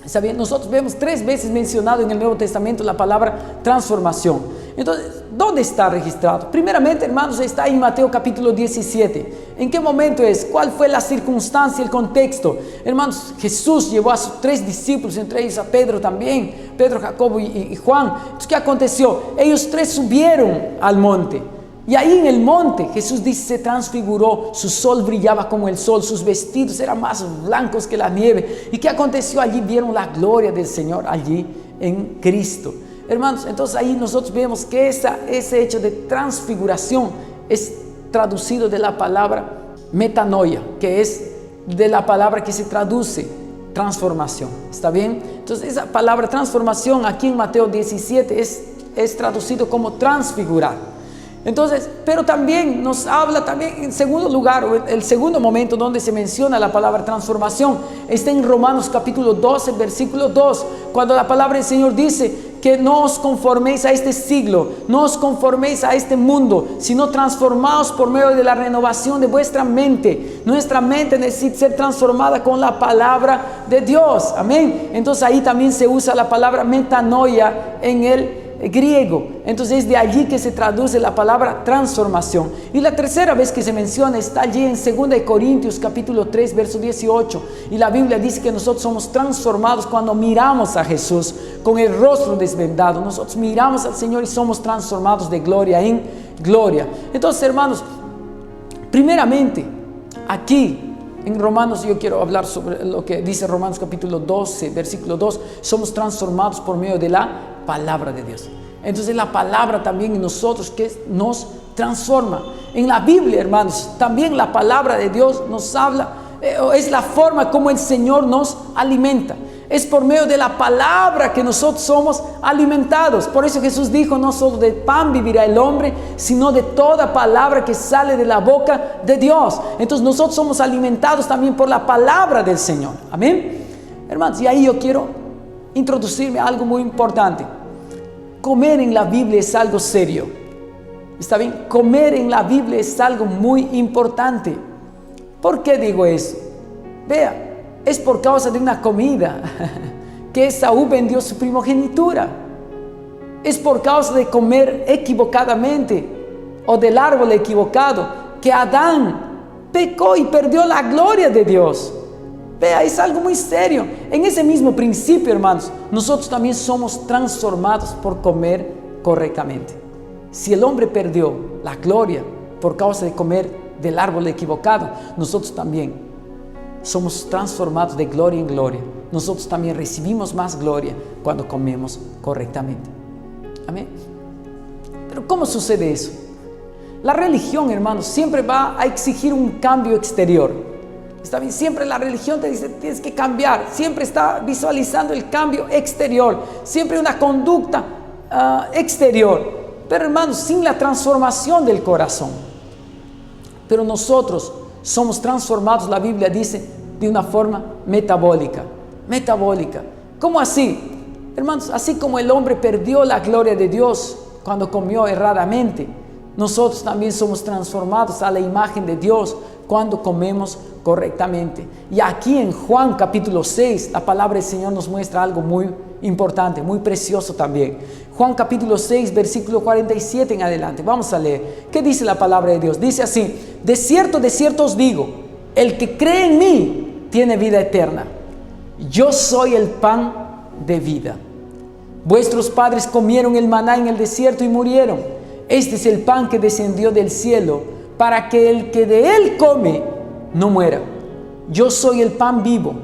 ¿Saben? Nosotros vemos 3 veces mencionado en el Nuevo Testamento la palabra transformación. Entonces, ¿dónde está registrado? Primeramente, hermanos, está en Mateo capítulo 17. ¿En qué momento es? ¿Cuál fue la circunstancia, el contexto? Hermanos, Jesús llevó a sus 3 discípulos, entre ellos a Pedro también, Pedro, Jacobo y Juan. Entonces, ¿qué aconteció? Ellos 3 subieron al monte. Y ahí en el monte, Jesús dice, se transfiguró, su sol brillaba como el sol, sus vestidos eran más blancos que la nieve. ¿Y qué aconteció? Allí vieron la gloria del Señor, allí en Cristo. Hermanos, entonces ahí nosotros vemos que ese hecho de transfiguración es traducido de la palabra metanoia, que es de la palabra que se traduce transformación. ¿Está bien? Entonces esa palabra transformación aquí en Mateo 17 es traducido como transfigurar. Entonces, pero también nos habla también en segundo lugar, o el segundo momento donde se menciona la palabra transformación, está en Romanos capítulo 12, versículo 2, cuando la palabra del Señor dice que no os conforméis a este siglo, no os conforméis a este mundo, sino transformaos por medio de la renovación de vuestra mente. Nuestra mente necesita ser transformada con la palabra de Dios. Amén. Entonces ahí también se usa la palabra metanoia en el griego. Entonces es de allí que se traduce la palabra transformación. Y la tercera vez que se menciona está allí en 2 Corintios capítulo 3 verso 18, y la Biblia dice que nosotros somos transformados cuando miramos a Jesús con el rostro desvendado. Nosotros miramos al Señor y somos transformados de gloria en gloria. Entonces, hermanos, primeramente aquí en Romanos, yo quiero hablar sobre lo que dice Romanos capítulo 12 versículo 2. Somos transformados por medio de la palabra de Dios. Entonces la palabra también en nosotros que nos transforma. En la Biblia, hermanos, también la palabra de Dios nos habla, es la forma como el Señor nos alimenta. Es por medio de la palabra que nosotros somos alimentados. Por eso Jesús dijo, no solo de pan vivirá el hombre, sino de toda palabra que sale de la boca de Dios. Entonces nosotros somos alimentados también por la palabra del Señor. Amén. Hermanos, y ahí yo quiero introducirme a algo muy importante. Comer en la Biblia es algo serio. ¿Está bien? Comer en la Biblia es algo muy importante. ¿Por qué digo eso? Vea, es por causa de una comida que Esaú vendió su primogenitura. Es por causa de comer equivocadamente o del árbol equivocado que Adán pecó y perdió la gloria de Dios. Vea, es algo muy serio. En ese mismo principio, hermanos, nosotros también somos transformados por comer correctamente. Si el hombre perdió la gloria por causa de comer del árbol equivocado, nosotros también somos transformados de gloria en gloria. Nosotros también recibimos más gloria cuando comemos correctamente. Amén. Pero ¿cómo sucede eso? La religión, hermanos, siempre va a exigir un cambio exterior. Está bien, siempre la religión te dice tienes que cambiar, siempre está visualizando el cambio exterior, siempre una conducta exterior, pero hermanos, sin la transformación del corazón. Pero nosotros somos transformados, la Biblia dice, de una forma metabólica. ¿Cómo así? Hermanos, así como el hombre perdió la gloria de Dios cuando comió erradamente, nosotros también somos transformados a la imagen de Dios cuando comemos correctamente. Y aquí en Juan capítulo 6, la palabra del Señor nos muestra algo muy importante, muy precioso también. Juan capítulo 6, versículo 47 en adelante. Vamos a leer. ¿Qué dice la palabra de Dios? Dice así: de cierto os digo, el que cree en mí tiene vida eterna. Yo soy el pan de vida. Vuestros padres comieron el maná en el desierto y murieron. Este es el pan que descendió del cielo, para que el que de él come no muera. Yo soy el pan vivo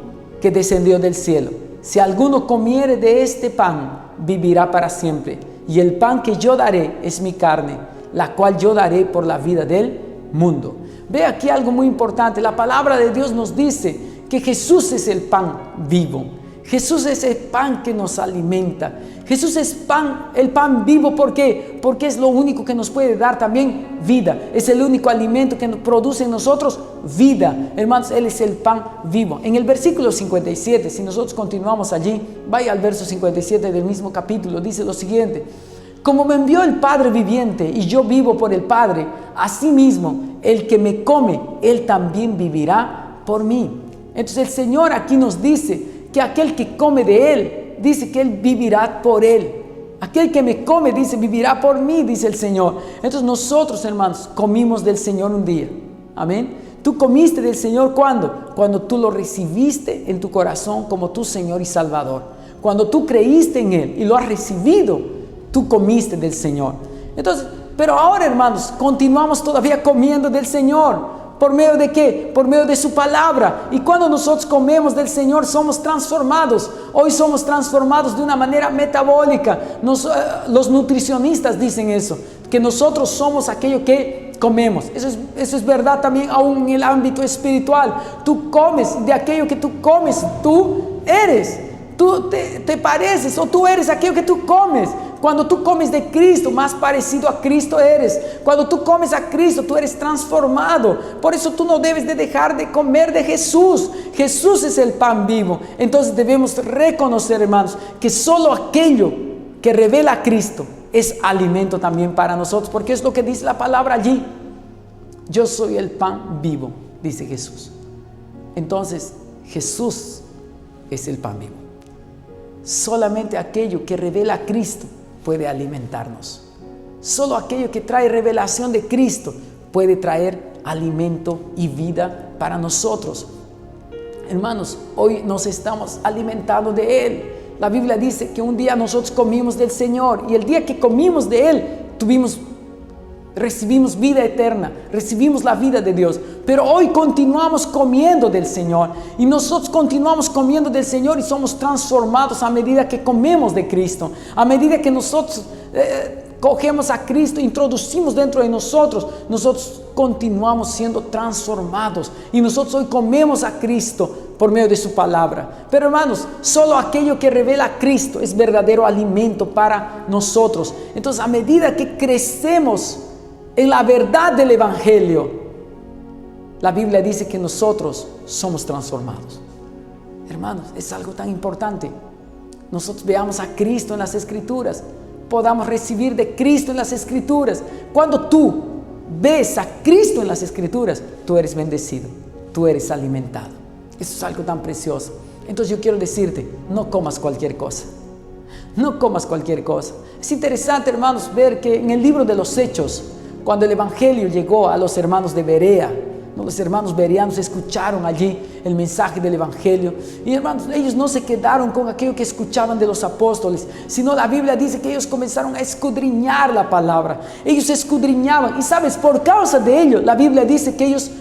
que descendió del cielo. Si alguno comiere de este pan, vivirá para siempre. Y el pan que yo daré es mi carne, la cual yo daré por la vida del mundo. Ve aquí algo muy importante. La palabra de Dios nos dice que Jesús es el pan vivo. Jesús es el pan que nos alimenta. Jesús es el pan vivo. ¿Por qué? Porque es lo único que nos puede dar también vida. Es el único alimento que produce en nosotros vida. Hermanos, Él es el pan vivo. En el versículo 57, si nosotros continuamos allí, vaya al verso 57 del mismo capítulo, dice lo siguiente: como me envió el Padre viviente y yo vivo por el Padre, asimismo el que me come, Él también vivirá por mí. Entonces el Señor aquí nos dice que aquel que come de Él, dice que Él vivirá por Él. Aquel que me come, dice, vivirá por mí, dice el Señor. Entonces nosotros, hermanos, comimos del Señor un día. Amén. Tú comiste del Señor, ¿cuándo? Cuando tú lo recibiste en tu corazón como tu Señor y Salvador. Cuando tú creíste en Él y lo has recibido, tú comiste del Señor. Entonces, pero ahora, hermanos, continuamos todavía comiendo del Señor. ¿Por medio de qué? Por medio de su palabra. Y cuando nosotros comemos del Señor, somos transformados. Hoy somos transformados de una manera metabólica. Los nutricionistas dicen eso, que nosotros somos aquello que comemos. Eso es verdad también aún en el ámbito espiritual. Tú comes de aquello que tú comes. Tú eres. Tú te pareces o tú eres aquello que tú comes. Cuando tú comes de Cristo, más parecido a Cristo eres. Cuando tú comes a Cristo, tú eres transformado. Por eso tú no debes de dejar de comer de Jesús. Jesús es el pan vivo. Entonces debemos reconocer, hermanos, que solo aquello que revela a Cristo es alimento también para nosotros. Porque es lo que dice la palabra allí. Yo soy el pan vivo, dice Jesús. Entonces Jesús es el pan vivo. Solamente aquello que revela a Cristo puede alimentarnos. Solo aquello que trae revelación de Cristo puede traer alimento y vida para nosotros. Hermanos, hoy nos estamos alimentando de Él. La Biblia dice que un día nosotros comimos del Señor y el día que comimos de Él recibimos vida eterna, recibimos la vida de Dios. Pero hoy continuamos comiendo del Señor y nosotros continuamos comiendo del Señor y somos transformados a medida que comemos de Cristo. A medida que nosotros cogemos a Cristo, introducimos dentro de nosotros continuamos siendo transformados y nosotros hoy comemos a Cristo por medio de su palabra. Pero hermanos, solo aquello que revela a Cristo es verdadero alimento para nosotros. Entonces, a medida que crecemos en la verdad del Evangelio, la Biblia dice que nosotros somos transformados. Hermanos, es algo tan importante. Nosotros veamos a Cristo en las Escrituras. podamos recibir de Cristo en las Escrituras. Cuando tú ves a Cristo en las Escrituras, tú eres bendecido, tú eres alimentado. Eso es algo tan precioso. Entonces yo quiero decirte, no comas cualquier cosa. No comas cualquier cosa. Es interesante, hermanos, ver que en el libro de los Hechos, cuando el Evangelio llegó a los hermanos de Berea, los hermanos bereanos escucharon allí el mensaje del Evangelio. Y hermanos, ellos no se quedaron con aquello que escuchaban de los apóstoles, sino la Biblia dice que ellos comenzaron a escudriñar la palabra. Ellos escudriñaban, y sabes, por causa de ello, la Biblia dice que ellos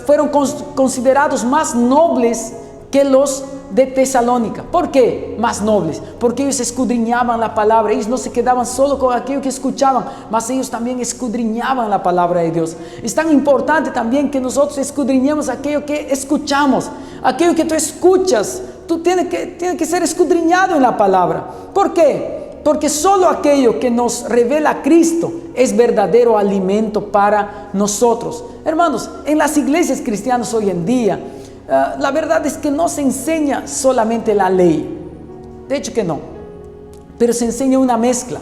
fueron considerados más nobles que los de Tesalónica. ¿Por qué más nobles? Porque ellos escudriñaban la palabra. Ellos no se quedaban solo con aquello que escuchaban, mas ellos también escudriñaban la palabra de Dios. Es tan importante también que nosotros escudriñemos aquello que escuchamos. Aquello que tú escuchas, tiene que ser escudriñado en la palabra. ¿Por qué? Porque solo aquello que nos revela a Cristo es verdadero alimento para nosotros. Hermanos, en las iglesias cristianas hoy en día, la verdad es que no se enseña solamente la ley. De hecho que no. Pero se enseña una mezcla.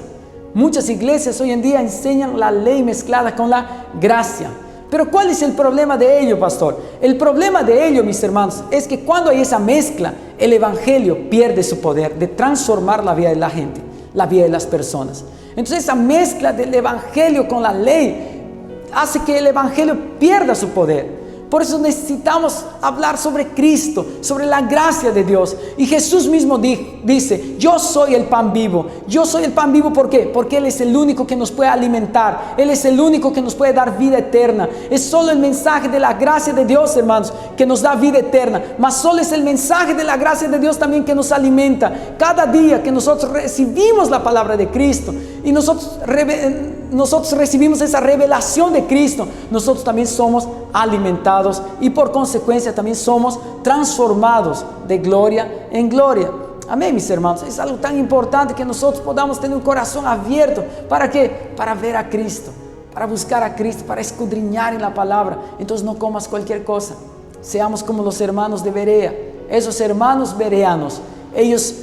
Muchas iglesias hoy en día enseñan la ley mezclada con la gracia. Pero ¿cuál es el problema de ello, pastor? El problema de ello, mis hermanos, es que cuando hay esa mezcla, el evangelio pierde su poder de transformar la vida de la gente, la vida de las personas. Entonces esa mezcla del evangelio con la ley hace que el evangelio pierda su poder. Por eso necesitamos hablar sobre Cristo, sobre la gracia de Dios. Y Jesús mismo dice, yo soy el pan vivo. Yo soy el pan vivo, ¿por qué? Porque Él es el único que nos puede alimentar. Él es el único que nos puede dar vida eterna. Es solo el mensaje de la gracia de Dios, hermanos, que nos da vida eterna. Mas solo es el mensaje de la gracia de Dios también que nos alimenta. Cada día que nosotros recibimos la palabra de Cristo y nosotros recibimos esa revelación de Cristo, nosotros también somos alimentados y por consecuencia también somos transformados de gloria en gloria. Amén, mis hermanos. Es algo tan importante que nosotros podamos tener un corazón abierto. ¿Para qué? Para ver a Cristo, para buscar a Cristo, para escudriñar en la palabra. Entonces no comas cualquier cosa. Seamos como los hermanos de Berea. Esos hermanos bereanos, ellos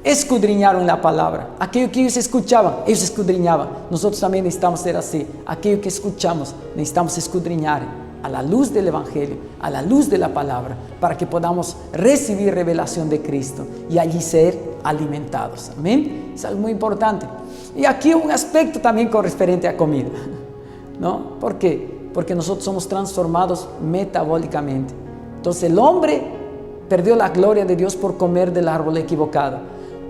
escudriñaron la palabra. Aquello que ellos escuchaban, ellos escudriñaban. Nosotros también necesitamos ser así. Aquello que escuchamos, necesitamos escudriñar a la luz del evangelio, a la luz de la palabra, para que podamos recibir revelación de Cristo y allí ser alimentados. Amén. Es algo muy importante. Y aquí un aspecto también con referente a comida, ¿no? ¿Por qué? Porque nosotros somos transformados metabólicamente. Entonces el hombre perdió la gloria de Dios por comer del árbol equivocado.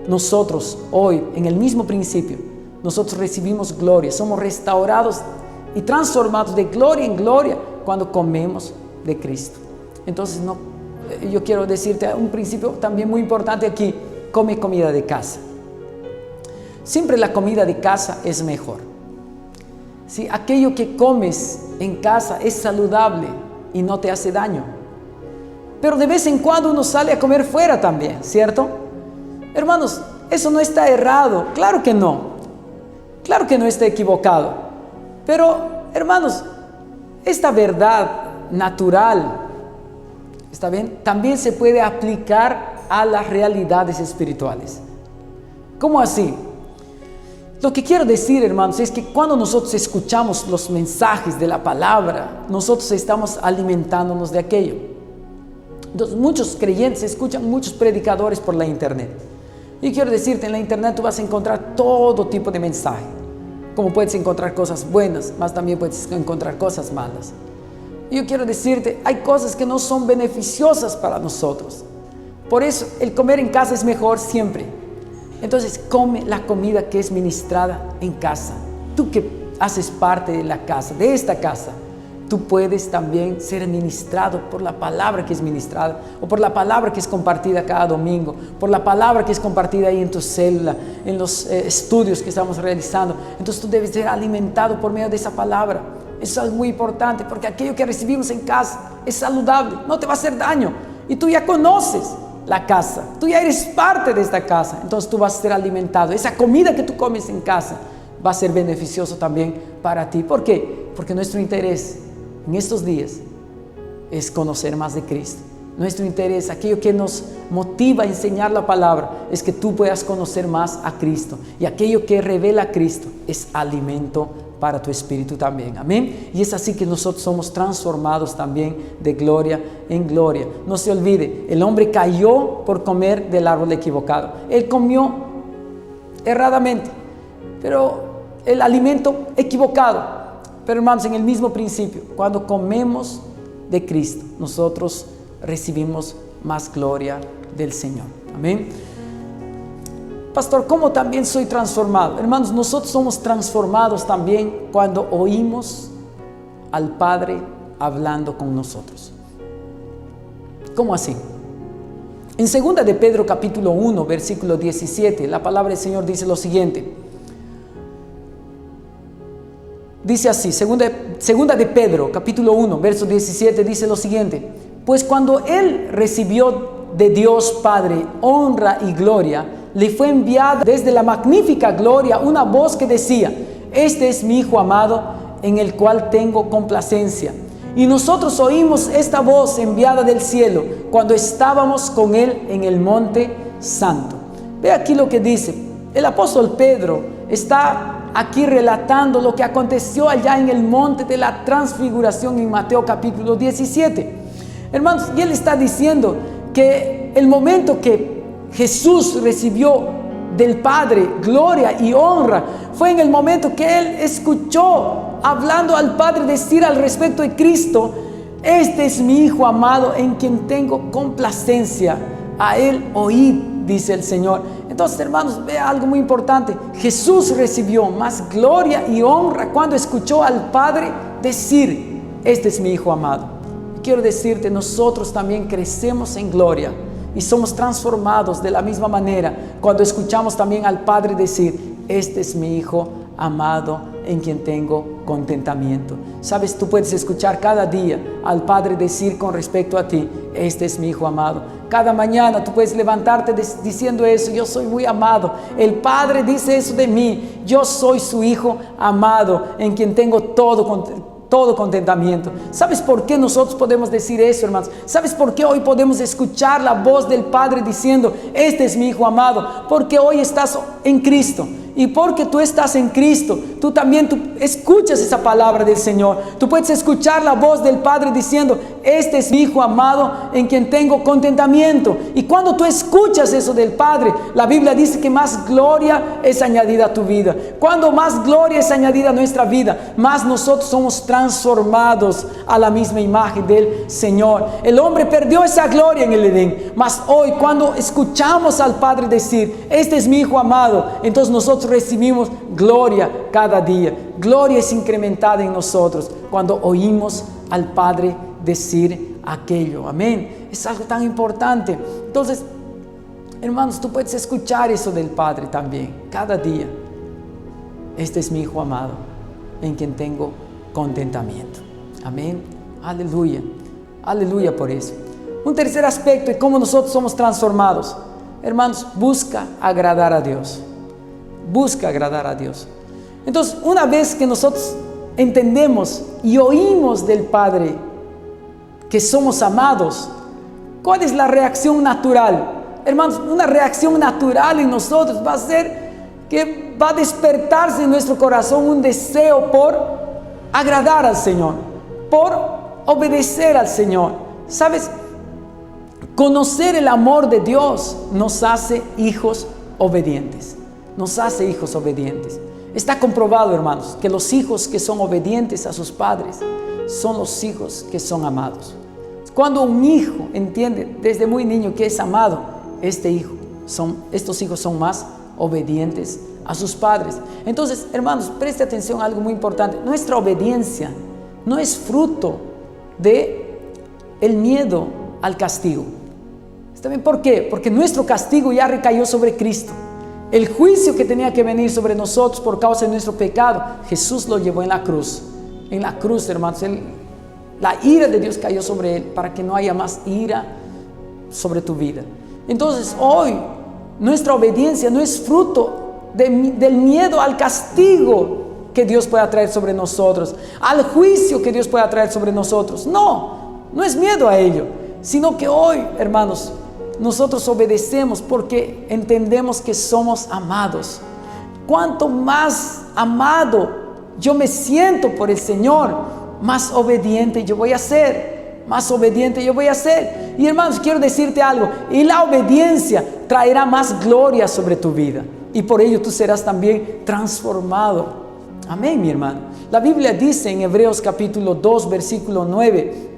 Nosotros hoy, en el mismo principio, nosotros recibimos gloria, somos restaurados y transformados de gloria en gloria cuando comemos de Cristo. Entonces yo quiero decirte un principio también muy importante aquí: come comida de casa. Siempre la comida de casa es mejor. ¿Sí? Aquello que comes en casa es saludable y no te hace daño. Pero de vez en cuando uno sale a comer fuera también, ¿cierto? Hermanos, eso no está errado, claro que no. Claro que no está equivocado. Pero, hermanos, esta verdad natural, ¿está bien?, también se puede aplicar a las realidades espirituales. ¿Cómo así? Lo que quiero decir, hermanos, es que cuando nosotros escuchamos los mensajes de la palabra, nosotros estamos alimentándonos de aquello. Entonces, muchos creyentes escuchan muchos predicadores por la internet. Y quiero decirte, en la internet tú vas a encontrar todo tipo de mensaje. Como puedes encontrar cosas buenas, más también puedes encontrar cosas malas. Y yo quiero decirte, hay cosas que no son beneficiosas para nosotros. Por eso el comer en casa es mejor siempre. Entonces come la comida que es ministrada en casa. Tú que haces parte de la casa, de esta casa, tú puedes también ser ministrado por la palabra que es ministrada, o por la palabra que es compartida cada domingo, por la palabra que es compartida ahí en tu célula, en los estudios que estamos realizando. Entonces tú debes ser alimentado por medio de esa palabra. Eso es algo muy importante, porque aquello que recibimos en casa es saludable, no te va a hacer daño. Y tú ya conoces la casa, tú ya eres parte de esta casa, entonces tú vas a ser alimentado. Esa comida que tú comes en casa va a ser beneficioso también para ti. ¿Por qué? Porque nuestro interés en estos días es conocer más de Cristo, Nuestro interés, aquello que nos motiva a enseñar la palabra, es que tú puedas conocer más a Cristo. Y aquello que revela a Cristo es alimento para tu espíritu también. Amén. Y es así que nosotros somos transformados también de gloria en gloria. No se olvide, el hombre cayó por comer del árbol equivocado. Él comió erradamente, pero el alimento equivocado. Pero hermanos, en el mismo principio, cuando comemos de Cristo, nosotros recibimos más gloria del Señor. Amén. Pastor, ¿cómo también soy transformado? Hermanos, nosotros somos transformados también cuando oímos al Padre hablando con nosotros. ¿Cómo así? En 2 de Pedro capítulo 1, versículo 17, la palabra del Señor dice lo siguiente. Dice así, segunda de Pedro capítulo 1, verso 17, dice lo siguiente. Pues cuando Él recibió de Dios Padre honra y gloria, le fue enviada desde la magnífica gloria una voz que decía: este es mi Hijo amado, en el cual tengo complacencia. Y nosotros oímos esta voz enviada del cielo cuando estábamos con Él en el monte santo. Ve aquí lo que dice. El apóstol Pedro está aquí relatando lo que aconteció allá en el monte de la transfiguración en Mateo capítulo 17. Hermanos, y él está diciendo que el momento que Jesús recibió del Padre gloria y honra fue en el momento que él escuchó hablando al Padre decir al respecto de Cristo: este es mi Hijo amado en quien tengo complacencia, a él oíd, dice el Señor. Entonces, hermanos, vea algo muy importante. Jesús recibió más gloria y honra cuando escuchó al Padre decir: este es mi Hijo amado. Quiero decirte, nosotros también crecemos en gloria y somos transformados de la misma manera cuando escuchamos también al Padre decir: este es mi Hijo amado en quien tengo contentamiento. Sabes, tú puedes escuchar cada día al Padre decir con respecto a ti: este es mi Hijo amado. Cada mañana tú puedes levantarte diciendo eso: yo soy muy amado. El Padre dice eso de mí: yo soy su Hijo amado en quien tengo todo contentamiento. ¿Sabes por qué nosotros podemos decir eso, hermanos? ¿Sabes por qué hoy podemos escuchar la voz del Padre diciendo: este es mi Hijo amado? Porque hoy estás en Cristo. Y porque tú estás en Cristo, tú escuchas esa palabra del Señor. Tú puedes escuchar la voz del Padre diciendo: este es mi Hijo amado en quien tengo contentamiento. Y cuando tú escuchas eso del Padre, la Biblia dice que más gloria es añadida a tu vida. Cuando más gloria es añadida a nuestra vida, más nosotros somos transformados a la misma imagen del Señor. El hombre perdió esa gloria en el Edén, mas hoy cuando escuchamos al Padre decir: este es mi Hijo amado, entonces nosotros recibimos gloria cada día. Gloria es incrementada en nosotros cuando oímos al Padre decir aquello. Amén. Es algo tan importante. Entonces, hermanos, tú puedes escuchar eso del Padre también cada día: este es mi Hijo amado en quien tengo contentamiento. Amén. Aleluya. Aleluya por eso. Un tercer aspecto de cómo nosotros somos transformados. Hermanos, busca agradar a Dios. Busca agradar a Dios. Entonces, una vez que nosotros entendemos y oímos del Padre que somos amados, ¿cuál es la reacción natural? Hermanos, una reacción natural en nosotros va a ser que va a despertarse en nuestro corazón un deseo por agradar al Señor, por obedecer al Señor. ¿Sabes? Conocer el amor de Dios nos hace hijos obedientes. Nos hace hijos obedientes. Está comprobado, hermanos, que los hijos que son obedientes a sus padres son los hijos que son amados. Cuando un hijo entiende desde muy niño que es amado, estos hijos son más obedientes a sus padres. Entonces, hermanos, preste atención a algo muy importante. Nuestra obediencia no es fruto de el miedo al castigo. ¿Está bien? ¿Por qué? Porque nuestro castigo ya recayó sobre Cristo. El juicio que tenía que venir sobre nosotros por causa de nuestro pecado, Jesús lo llevó en la cruz. En la cruz, hermanos, la ira de Dios cayó sobre Él para que no haya más ira sobre tu vida. Entonces, hoy, nuestra obediencia no es fruto del miedo al castigo que Dios pueda traer sobre nosotros, al juicio que Dios pueda traer sobre nosotros. No es miedo a ello. sino que hoy, hermanos, nosotros obedecemos porque entendemos que somos amados. Cuanto más amado yo me siento por el Señor, más obediente yo voy a ser, más obediente yo voy a ser. Y hermanos, quiero decirte algo, y la obediencia traerá más gloria sobre tu vida, y por ello tú serás también transformado. Amén, mi hermano. La Biblia dice en Hebreos capítulo 2, versículo 9,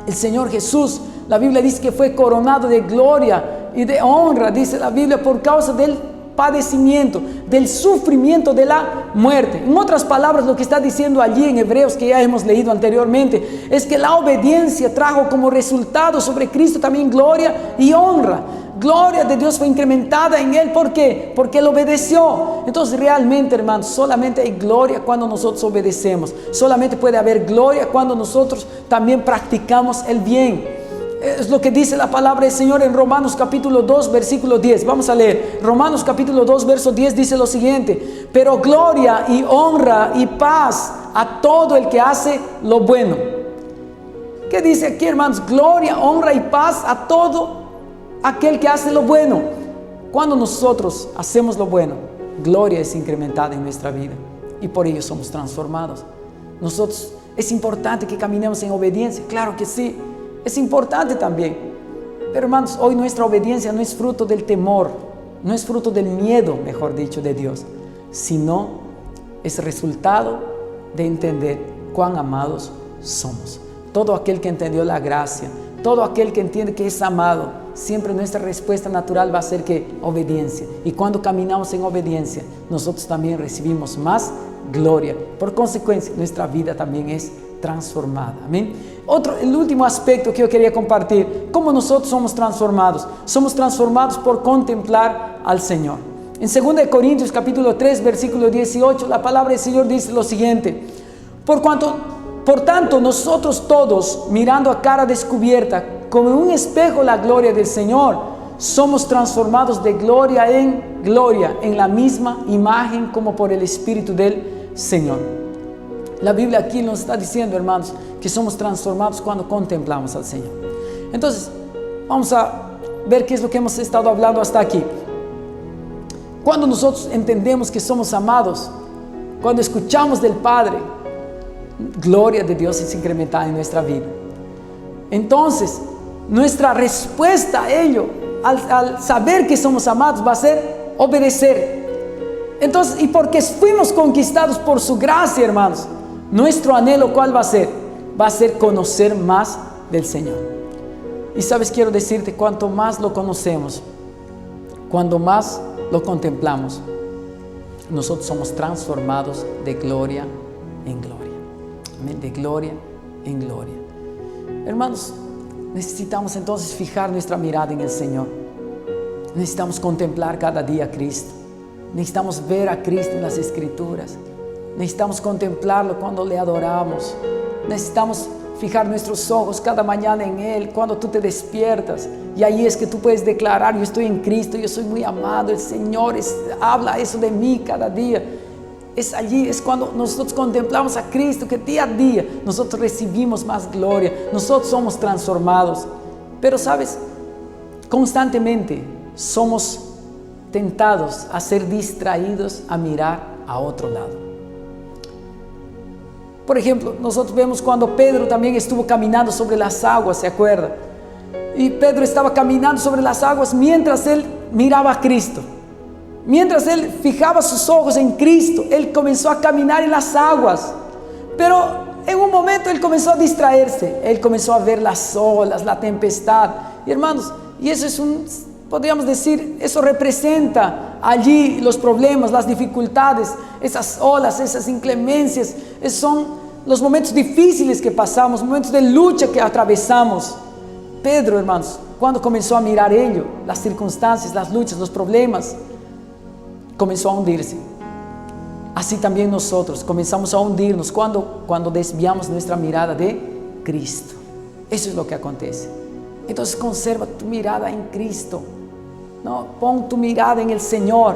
el Señor Jesús, la Biblia dice que fue coronado de gloria y de honra, dice la Biblia, por causa del padecimiento, del sufrimiento, de la muerte. En otras palabras, lo que está diciendo allí en Hebreos, que ya hemos leído anteriormente, es que la obediencia trajo como resultado sobre Cristo también gloria y honra. Gloria de Dios fue incrementada en Él. ¿Por qué? Porque Él obedeció. Entonces realmente, hermanos, solamente hay gloria cuando nosotros obedecemos. Solamente puede haber gloria cuando nosotros también practicamos el bien. Es lo que dice la palabra del Señor en Romanos capítulo 2, versículo 10. Vamos a leer. Romanos capítulo 2, verso 10 dice lo siguiente: pero gloria y honra y paz a todo el que hace lo bueno. ¿Qué dice aquí, hermanos? Gloria, honra y paz a todo aquel que hace lo bueno. Cuando nosotros hacemos lo bueno, gloria es incrementada en nuestra vida y por ello somos transformados. Nosotros, es importante que caminemos en obediencia, claro que sí, es importante también. Pero hermanos, hoy nuestra obediencia no es fruto del temor, no es fruto del miedo, mejor dicho, de Dios, sino es resultado de entender cuán amados somos. Todo aquel que entendió la gracia, todo aquel que entiende que es amado, siempre nuestra respuesta natural va a ser que obediencia. Y cuando caminamos en obediencia, nosotros también recibimos más gloria. Por consecuencia, nuestra vida también es transformada. Amén. El último aspecto que yo quería compartir: ¿cómo nosotros somos transformados? Somos transformados por contemplar al Señor. En 2 Corintios capítulo 3, versículo 18, la palabra del Señor dice lo siguiente: Por tanto, nosotros todos, mirando a cara descubierta, como en un espejo la gloria del Señor, somos transformados de gloria en la misma imagen como por el Espíritu del Señor. La Biblia aquí nos está diciendo, hermanos, que somos transformados cuando contemplamos al Señor. Entonces, vamos a ver qué es lo que hemos estado hablando hasta aquí. Cuando nosotros entendemos que somos amados, cuando escuchamos del Padre, gloria de Dios es incrementada en nuestra vida. Entonces, nuestra respuesta a ello, al saber que somos amados, va a ser obedecer. Entonces, y porque fuimos conquistados por su gracia, hermanos, nuestro anhelo, ¿cuál va a ser? Va a ser conocer más del Señor. Y sabes, quiero decirte, cuanto más lo conocemos, cuando más lo contemplamos, nosotros somos transformados de gloria en gloria. Amén, de gloria en gloria. Hermanos, necesitamos entonces fijar nuestra mirada en el Señor. Necesitamos contemplar cada día a Cristo. Necesitamos ver a Cristo en las Escrituras. Necesitamos contemplarlo cuando le adoramos. Necesitamos fijar nuestros ojos cada mañana en Él, cuando tú te despiertas. Y ahí es que tú puedes declarar: yo estoy en Cristo, yo soy muy amado, el Señor habla eso de mí cada día. Es allí, es cuando nosotros contemplamos a Cristo, que día a día nosotros recibimos más gloria, nosotros somos transformados. Pero sabes, constantemente somos tentados a ser distraídos, a mirar a otro lado. Por ejemplo, nosotros vemos cuando Pedro también estuvo caminando sobre las aguas, ¿se acuerda? Y Pedro estaba caminando sobre las aguas mientras él miraba a Cristo. Mientras él fijaba sus ojos en Cristo, él comenzó a caminar en las aguas. Pero en un momento él comenzó a distraerse. Él comenzó a ver las olas, la tempestad. Y hermanos, y eso es podríamos decir, eso representa allí los problemas, las dificultades, esas olas, esas inclemencias. Esos son los momentos difíciles que pasamos, momentos de lucha que atravesamos. Pedro, hermanos, cuando comenzó a mirar ello, las circunstancias, las luchas, los problemas, comenzó a hundirse. Así también nosotros comenzamos a hundirnos cuando desviamos nuestra mirada de Cristo. Eso es lo que acontece. Entonces conserva tu mirada en Cristo, ¿no? Pon tu mirada en el Señor.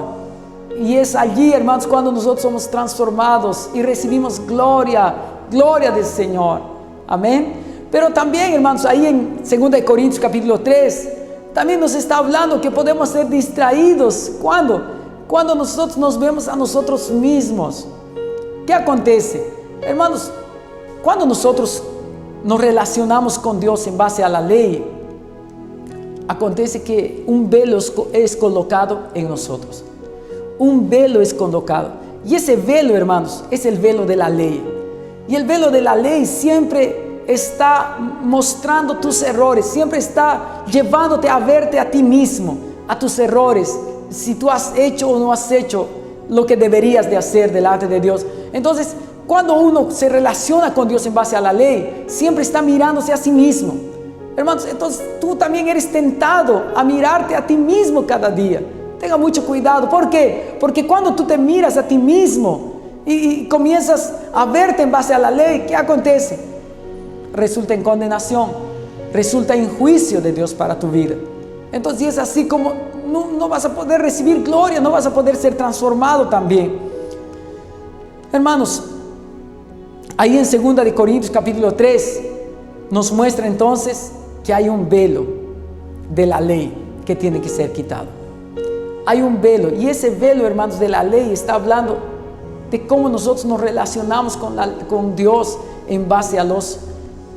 Y es allí, hermanos, cuando nosotros somos transformados y recibimos gloria del Señor. Amén. Pero también, hermanos, ahí en 2 Corintios capítulo 3, también nos está hablando que podemos ser distraídos. ¿Cuándo? Cuando nosotros nos vemos a nosotros mismos. ¿Qué acontece? Hermanos, cuando nosotros nos relacionamos con Dios en base a la ley, acontece que un velo es colocado en nosotros. Un velo es colocado. Y ese velo, hermanos, es el velo de la ley. Y el velo de la ley siempre está mostrando tus errores, siempre está llevándote a verte a ti mismo, a tus errores, si tú has hecho o no has hecho lo que deberías de hacer delante de Dios. Entonces, cuando uno se relaciona con Dios en base a la ley, siempre está mirándose a sí mismo. Hermanos, entonces tú también eres tentado a mirarte a ti mismo cada día. Tenga mucho cuidado. ¿Por qué? Porque cuando tú te miras a ti mismo y comienzas a verte en base a la ley, ¿qué acontece? Resulta en condenación, resulta en juicio de Dios para tu vida. Entonces es así como no vas a poder recibir gloria, no vas a poder ser transformado también. Hermanos, ahí en 2 Corintios capítulo 3 nos muestra entonces que hay un velo de la ley que tiene que ser quitado. Hay un velo, y ese velo, hermanos, de la ley está hablando de cómo nosotros nos relacionamos con Dios en base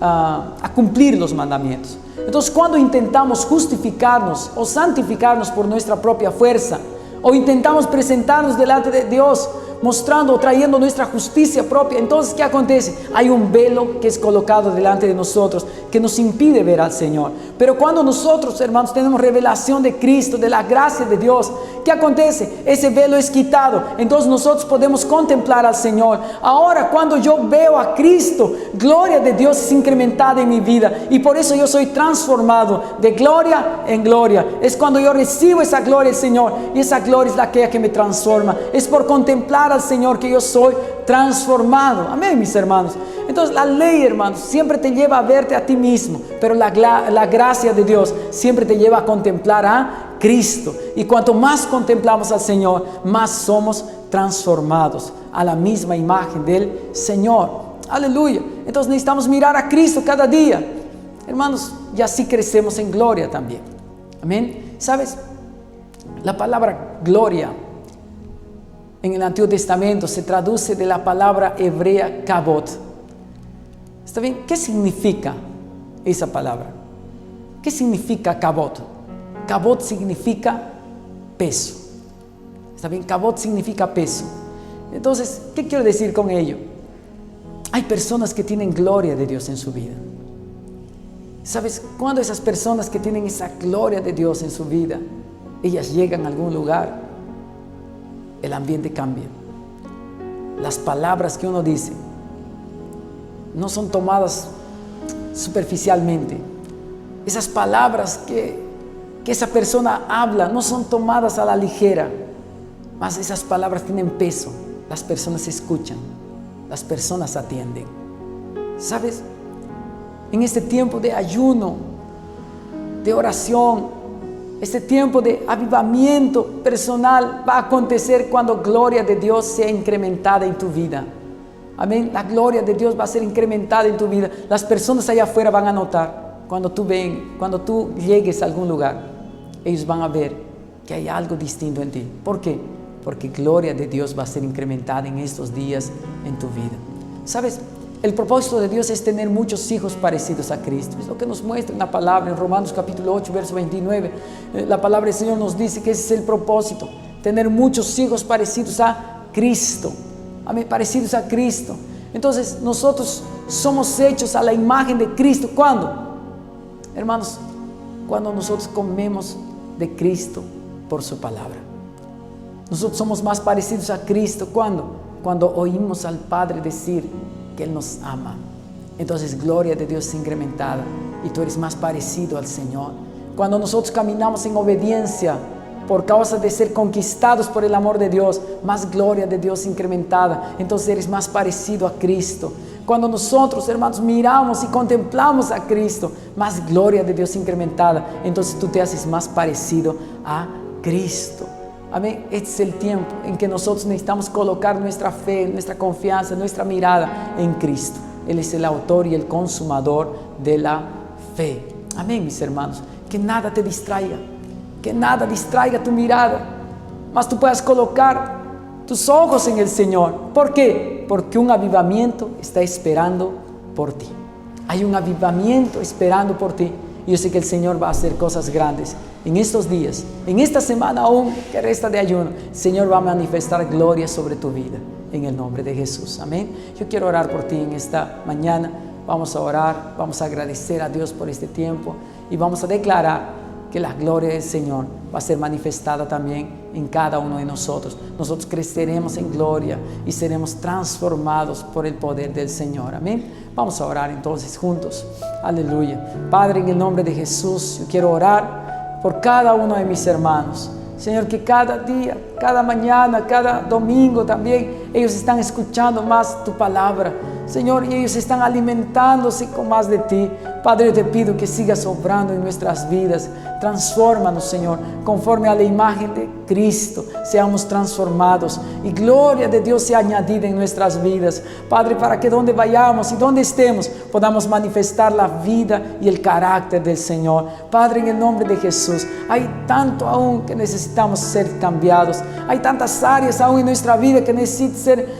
a cumplir los mandamientos. Entonces, cuando intentamos justificarnos o santificarnos por nuestra propia fuerza, o intentamos presentarnos delante de Dios mostrando o trayendo nuestra justicia propia, entonces ¿qué acontece? Hay un velo que es colocado delante de nosotros que nos impide ver al Señor. Pero cuando nosotros, hermanos, tenemos revelación de Cristo, de la gracia de Dios, ¿qué acontece? Ese velo es quitado, entonces nosotros podemos contemplar al Señor. Ahora, cuando yo veo a Cristo, gloria de Dios es incrementada en mi vida, y por eso yo soy transformado de gloria en gloria. Es cuando yo recibo esa gloria del Señor, y esa gloria es la que me transforma. Es por contemplar al Señor que yo soy transformado. Amén, mis hermanos. Entonces la ley, hermanos, siempre te lleva a verte a ti mismo, pero la gracia de Dios siempre te lleva a contemplar a Cristo. Y cuanto más contemplamos al Señor, más somos transformados a la misma imagen del Señor. Aleluya. Entonces necesitamos mirar a Cristo cada día, hermanos, y así crecemos en gloria también. Amén. ¿Sabes? La palabra gloria en el Antiguo Testamento se traduce de la palabra hebrea kabod. ¿Está bien? ¿Qué significa esa palabra? ¿Qué significa kabod? Kabod significa peso. ¿Está bien? Kabod significa peso. Entonces, ¿qué quiero decir con ello? Hay personas que tienen gloria de Dios en su vida. ¿Sabes? Cuando esas personas que tienen esa gloria de Dios en su vida, ellas llegan a algún lugar, el ambiente cambia. Las palabras que uno dice no son tomadas superficialmente. Esas palabras que esa persona habla no son tomadas a la ligera, mas esas palabras tienen peso. Las personas escuchan, las personas atienden. ¿Sabes? En este tiempo de ayuno, de oración, este tiempo de avivamiento personal va a acontecer cuando gloria de Dios sea incrementada en tu vida. Amén. La gloria de Dios va a ser incrementada en tu vida. Las personas allá afuera van a notar cuando tú llegues a algún lugar, ellos van a ver que hay algo distinto en ti. ¿Por qué? Porque gloria de Dios va a ser incrementada en estos días en tu vida. ¿Sabes? El propósito de Dios es tener muchos hijos parecidos a Cristo. Es lo que nos muestra en la palabra, en Romanos capítulo 8, verso 29. La palabra del Señor nos dice que ese es el propósito, tener muchos hijos parecidos a Cristo. Amén, parecidos a Cristo. Entonces nosotros somos hechos a la imagen de Cristo. ¿Cuándo? Hermanos, cuando nosotros comemos de Cristo por su palabra. Nosotros somos más parecidos a Cristo. ¿Cuándo? Cuando oímos al Padre decir que Él nos ama. Entonces gloria de Dios es incrementada y tú eres más parecido al Señor. Cuando nosotros caminamos en obediencia por causa de ser conquistados por el amor de Dios, más gloria de Dios incrementada, entonces eres más parecido a Cristo. Cuando nosotros, hermanos, miramos y contemplamos a Cristo, más gloria de Dios incrementada, entonces tú te haces más parecido a Cristo. Amén. Este es el tiempo en que nosotros necesitamos colocar nuestra fe, nuestra confianza, nuestra mirada en Cristo. Él es el autor y el consumador de la fe. Amén, mis hermanos. Que nada te distraiga, que nada distraiga tu mirada, mas tú puedas colocar tus ojos en el Señor. ¿Por qué? Porque un avivamiento está esperando por ti. Hay un avivamiento esperando por ti. Y yo sé que el Señor va a hacer cosas grandes en estos días, en esta semana aún que resta de ayuno. El Señor va a manifestar gloria sobre tu vida en el nombre de Jesús. Amén. Yo quiero orar por ti en esta mañana. Vamos a orar, vamos a agradecer a Dios por este tiempo y vamos a declarar que la gloria del Señor va a ser manifestada también en cada uno de nosotros. Nosotros creceremos en gloria y seremos transformados por el poder del Señor. Amén. Vamos a orar entonces juntos. Aleluya. Padre, en el nombre de Jesús, yo quiero orar por cada uno de mis hermanos. Señor, que cada día, cada mañana, cada domingo también, ellos están escuchando más tu palabra. Señor, y ellos están alimentándose con más de ti. Padre, yo te pido que sigas obrando en nuestras vidas. Transfórmanos, Señor, conforme a la imagen de Cristo. Seamos transformados y gloria de Dios sea añadida en nuestras vidas. Padre, para que donde vayamos y donde estemos podamos manifestar la vida y el carácter del Señor. Padre, en el nombre de Jesús, hay tanto aún que necesitamos ser cambiados. Hay tantas áreas aún en nuestra vida que necesitan ser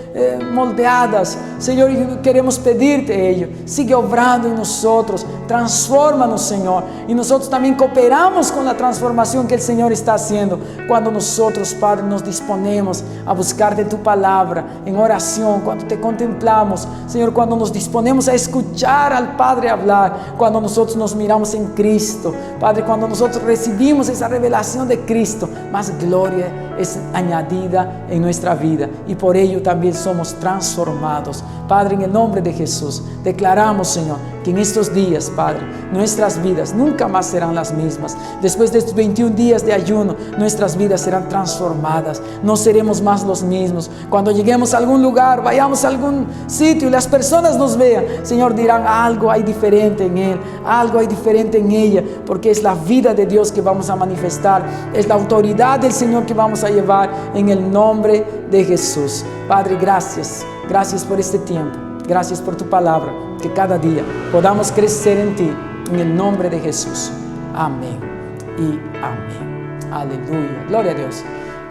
moldeadas. Señor, y queremos pedirte ello. Sigue obrando en nosotros. Transfórmanos, Señor. Y nosotros también cooperamos con la transformación que el Señor está haciendo cuando nosotros, Padre, nos disponemos a buscar de tu palabra en oración, cuando te contemplamos, Señor, cuando nos disponemos a escuchar al Padre hablar, cuando nosotros nos miramos en Cristo, Padre, cuando nosotros recibimos esa revelación de Cristo, más gloria es añadida en nuestra vida y por ello también somos transformados. Padre, en el nombre de Jesús, declaramos, Señor, que en estos días, Padre, nuestras vidas nunca más serán las mismas. Después de estos 21 días de ayuno, nuestras vidas serán transformadas. No seremos más los mismos. Cuando lleguemos a algún lugar, vayamos a algún sitio y las personas nos vean, Señor, dirán: algo hay diferente en él, algo hay diferente en ella, porque es la vida de Dios que vamos a manifestar, es la autoridad del Señor que vamos a llevar en el nombre de Jesús. Padre, gracias. Gracias por este tiempo. Gracias por tu palabra. Que cada día podamos crecer en ti. En el nombre de Jesús. Amén y amén. Aleluya. Gloria a Dios.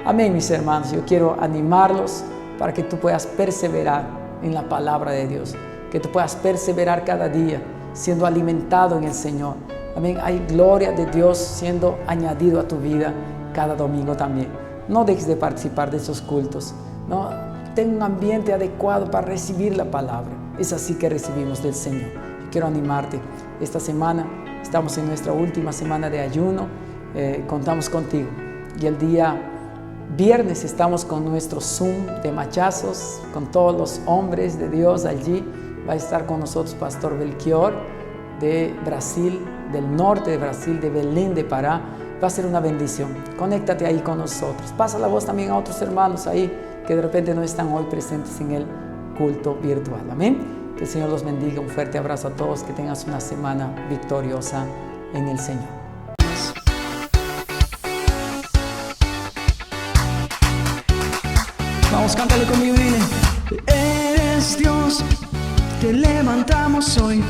Amén, mis hermanos. Yo quiero animarlos para que tú puedas perseverar en la palabra de Dios. Que tú puedas perseverar cada día siendo alimentado en el Señor. Amén. Hay gloria de Dios siendo añadido a tu vida cada domingo también. No dejes de participar de esos cultos. No. Ten un ambiente adecuado para recibir la palabra. Es así que recibimos del Señor. Yo quiero animarte. Esta semana estamos en nuestra última semana de ayuno. Contamos contigo. Y el día viernes estamos con nuestro Zoom de machazos, con todos los hombres de Dios allí. Va a estar con nosotros Pastor Belchior de Brasil, del norte de Brasil, de Belén de Pará. Va a ser una bendición. Conéctate ahí con nosotros. Pasa la voz también a otros hermanos ahí que de repente no están hoy presentes en el culto virtual. Amén. Que el Señor los bendiga. Un fuerte abrazo a todos. Que tengas una semana victoriosa en el Señor. Vamos, cántale conmigo y dile: eres Dios, te levantamos hoy.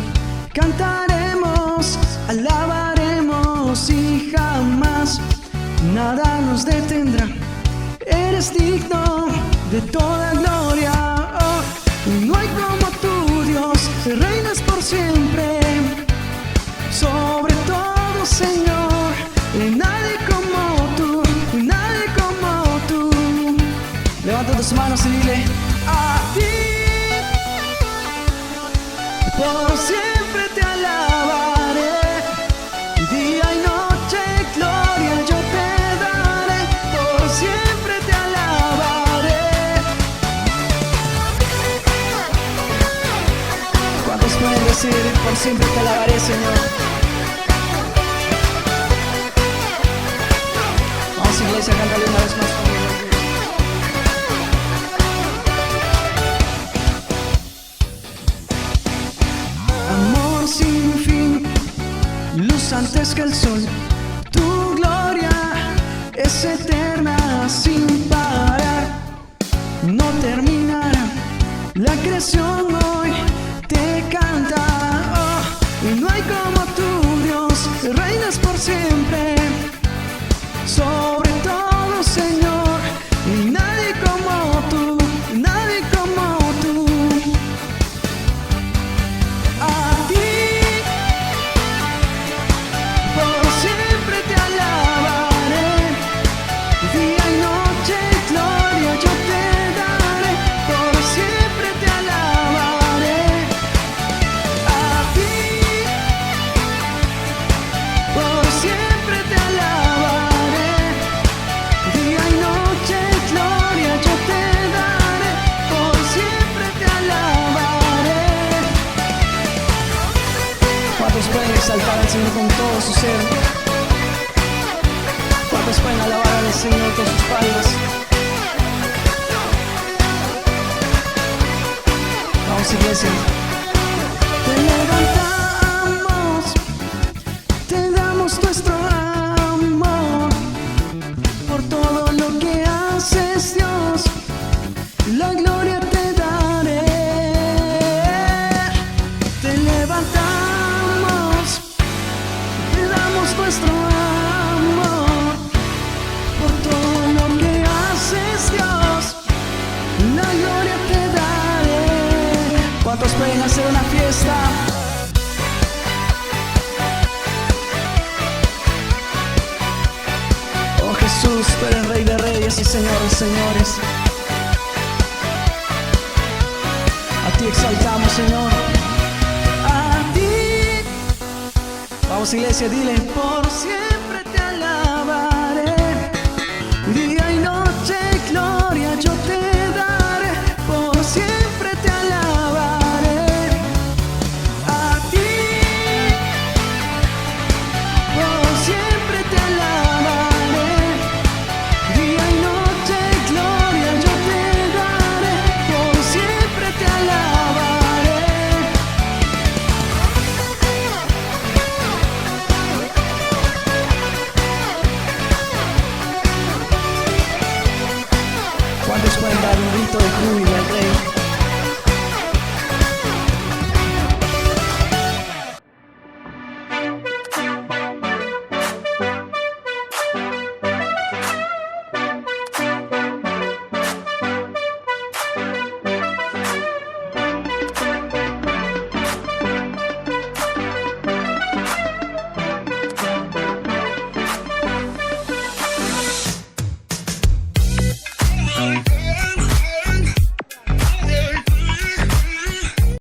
Cantaremos, alabaremos y jamás nada nos detendrá. Eres digno de toda gloria, oh, no hay como tú, Dios, reinas por siempre. Sobre todo, Señor, nadie como tú, nadie como tú. Levanta tus manos y dile: a ti, por siempre te alabaré. Día y noche, gloria yo te daré, por siempre te alabaré. ¿Cuántos pueden decir: por siempre te alabaré, Señor? Vamos, iglesia, cántale una vez más conmigo. Amor sin fin, luz antes que el sol, tu gloria es eterna sin parar, no terminará. La creación hoy te canta, oh, y no hay como tú, Dios, reinas por siempre. Sobre todo, Señor, y nadie como tú, nadie como tú. A ti, por siempre te alabaré, día y noche gloria yo te daré, por siempre te alabaré. A ti, por siempre te alabaré, día y noche gloria yo te daré, por siempre te alabaré. ¿Cuántos pueden exaltar al Señor con todo su ser? ¿Cuántos pueden alabar al Señor con sus palmas? Vamos, iglesia. Te levantamos, te damos nuestro amor por todo lo que haces, Dios, la gloria te daré. Te levantamos, te damos nuestro amor por todo lo que haces, Dios, la gloria te daré. ¿Cuántos pueden hacer una fiesta? Oh Jesús, tú eres Rey de Reyes y Señor de Señores. A ti exaltamos, Señor. A ti. Vamos, iglesia, dile por siempre.